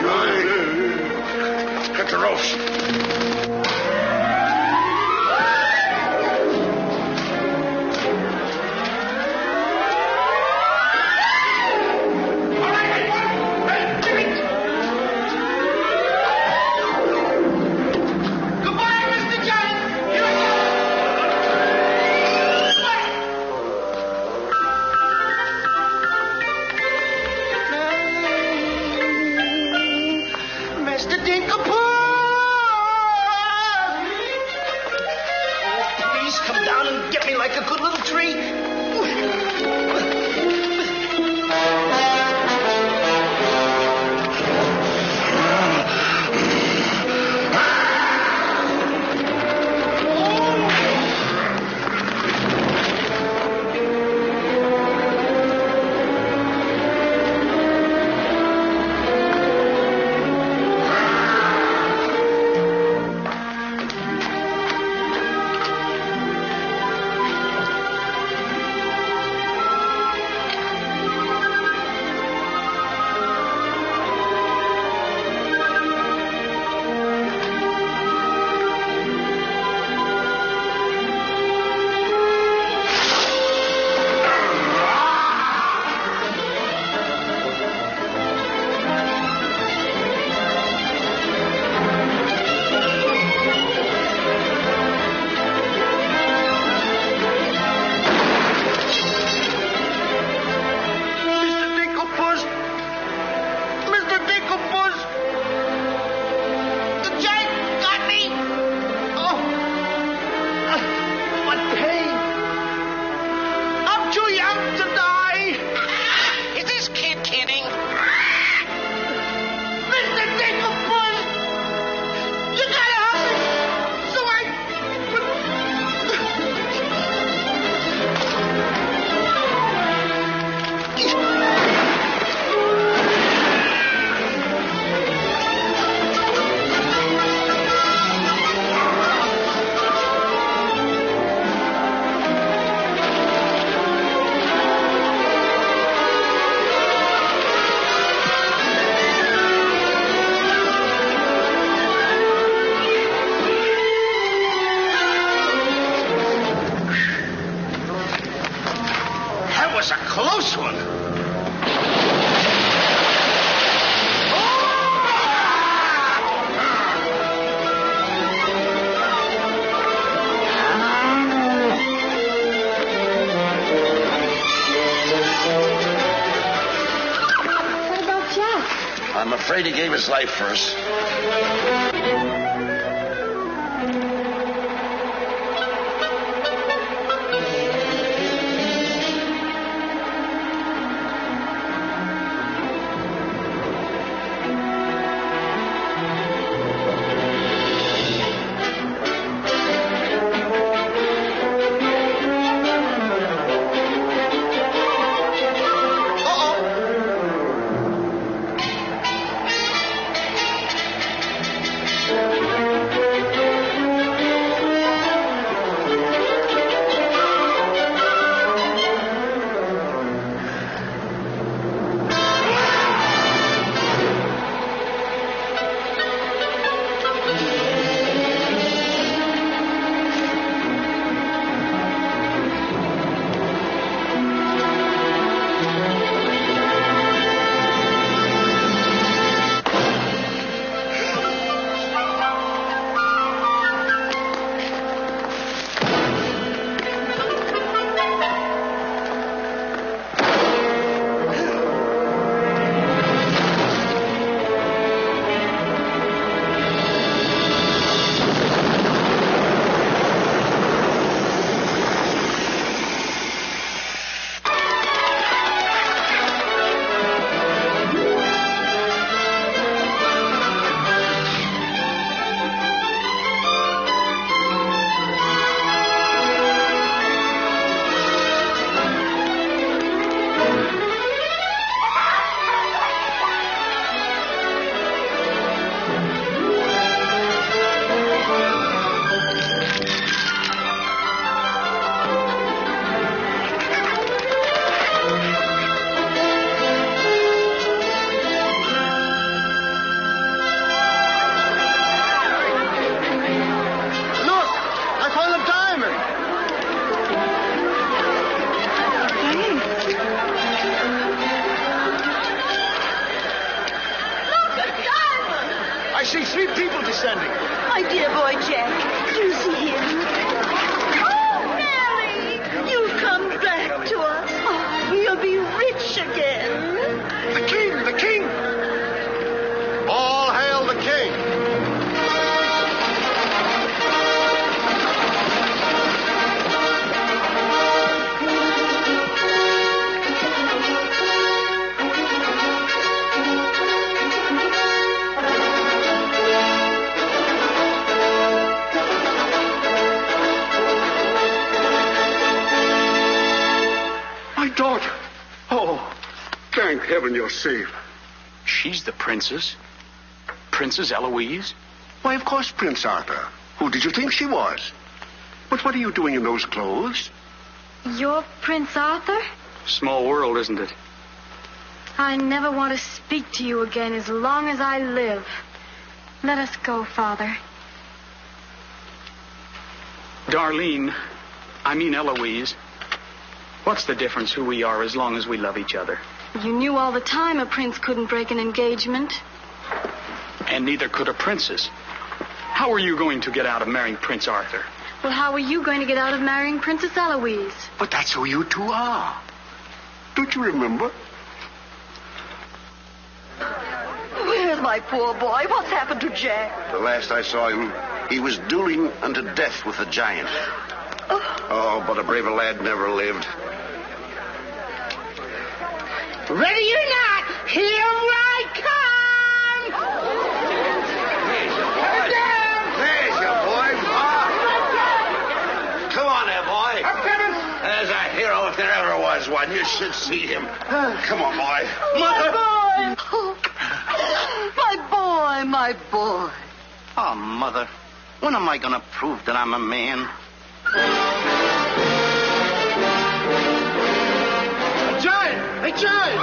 [SPEAKER 7] Mine. Cut the ropes.
[SPEAKER 5] like a good little treat.
[SPEAKER 7] I'm afraid he gave his life first.
[SPEAKER 5] I see 3 people descending.
[SPEAKER 10] My dear boy Jack, do you see him? Oh, Nellie, you'll come back to us. Oh, you'll be rich again.
[SPEAKER 5] The king, the king. All hail the king.
[SPEAKER 7] daughter. Oh, thank heaven you're safe.
[SPEAKER 2] She's the princess. Princess Eloise?
[SPEAKER 7] Why, of course, Prince Arthur. Who did you think she was? But what are you doing in those clothes?
[SPEAKER 3] You're Prince Arthur?
[SPEAKER 2] Small world, isn't it?
[SPEAKER 3] I never want to speak to you again as long as I live. Let us go, Father.
[SPEAKER 2] Darlene, I mean Eloise. What's the difference who we are as long as we love each other?
[SPEAKER 3] You knew all the time a prince couldn't break an engagement.
[SPEAKER 2] And neither could a princess. How are you going to get out of marrying Prince Arthur?
[SPEAKER 3] Well, how are you going to get out of marrying Princess Eloise?
[SPEAKER 7] But that's who you two are. Don't you remember?
[SPEAKER 10] Where's my poor boy? What's happened to Jack?
[SPEAKER 7] The last I saw him, he was dueling unto death with a giant. Oh, but a braver lad never lived.
[SPEAKER 13] Ready or not, here I come!
[SPEAKER 7] There's your boy. Come on there, boy.
[SPEAKER 13] I'm coming.
[SPEAKER 7] There's a hero if there ever was one. You should see him. Come on, boy.
[SPEAKER 10] My boy! Oh, my boy.
[SPEAKER 5] Oh, Mother, when am I going to prove that I'm a man?
[SPEAKER 13] A giant! A giant!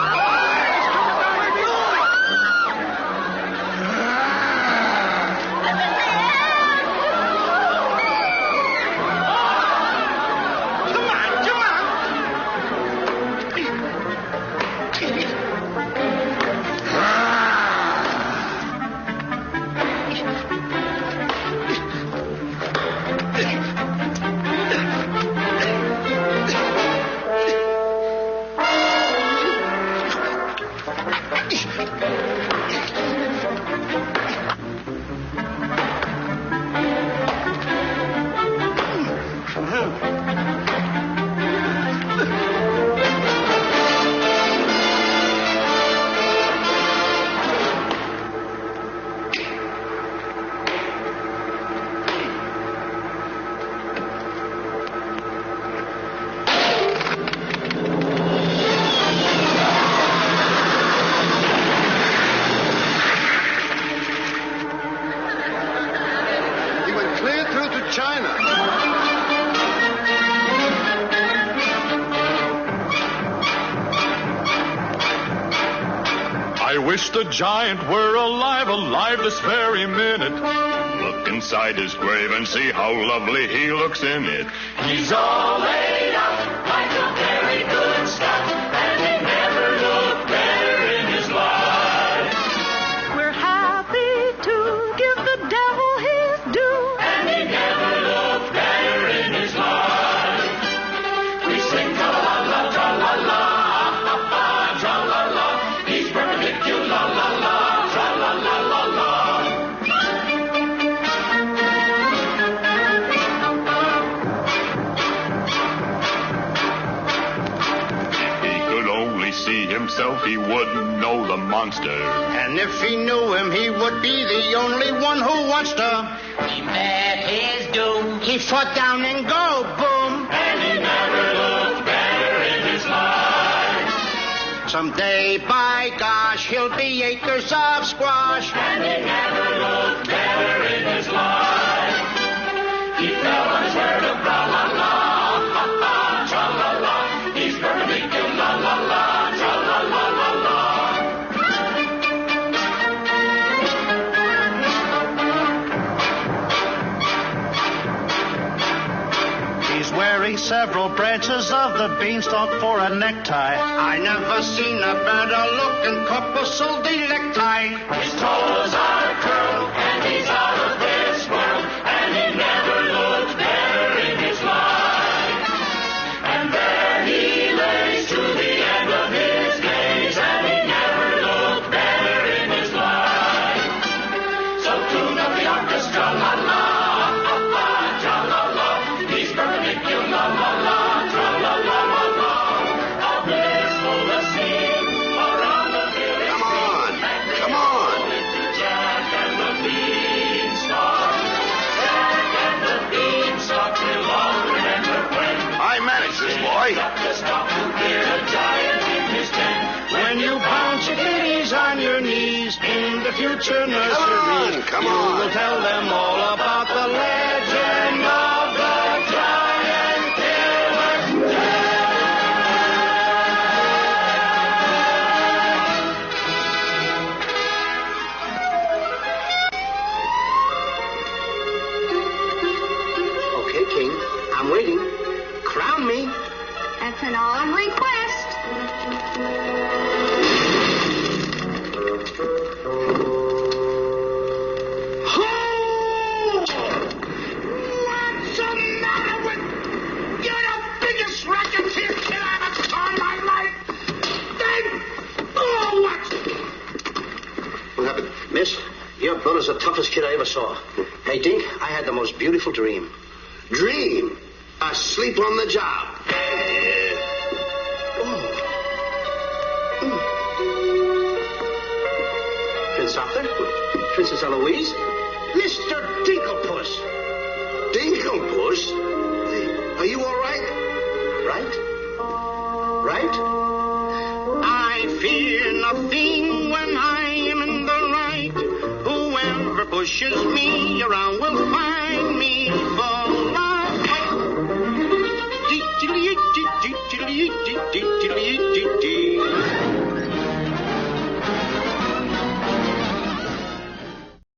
[SPEAKER 12] I wish the giant were alive this very minute. Look inside his grave and see how lovely he looks in it.
[SPEAKER 11] He's all laid out like a very good scout, and he never looked better in his life.
[SPEAKER 10] We're happy to give the devil his due,
[SPEAKER 11] and he never looked better in his life. We sing tra-la-la, tra-la-la, ha-ha, tra-la-la. He's perpendicular, la-la-la, tra-la-la-la-la.
[SPEAKER 12] See himself, he wouldn't know the monster.
[SPEAKER 13] And if he knew him, he would be the only one who wants to. He met his doom. He fought down and go boom.
[SPEAKER 11] And he never looked better in his life.
[SPEAKER 13] Someday, by gosh, he'll be acres of squash.
[SPEAKER 11] And he never looked better in his life. He fell on his word of la-la-la, ha-ha, tra-la-la. He's perpendicular, la-la-la.
[SPEAKER 13] Wearing several branches of the beanstalk for a necktie. I never seen a better looking couple so necktie.
[SPEAKER 11] His toes are curled and he's out of this world, and he never looked better in his life. And there he lays to the end of his days, and he never looked better in his life. So tune up the orchestra, la la.
[SPEAKER 7] Come on. boy.
[SPEAKER 13] When you bounce your kitties on your knees in the future nursery,
[SPEAKER 7] Come
[SPEAKER 13] you
[SPEAKER 7] on.
[SPEAKER 13] will tell them all about the legend of the giant killer.
[SPEAKER 5] Okay, King. I'm waiting. Crown me.
[SPEAKER 1] That's an odd request.
[SPEAKER 13] What's the matter with... You're the biggest racketeer kid I ever saw in my life. What?
[SPEAKER 5] What happened? Miss, your brother's the toughest kid I ever saw. Hey, Dink, I had the most beautiful dream.
[SPEAKER 7] Dream. Asleep on the job.
[SPEAKER 5] Prince Arthur? Princess Eloise? Mr. Dinklepuss.
[SPEAKER 7] Dinklepuss? Are you all right?
[SPEAKER 5] Right? Right? I fear nothing when I am in the right. Whoever pushes me around will find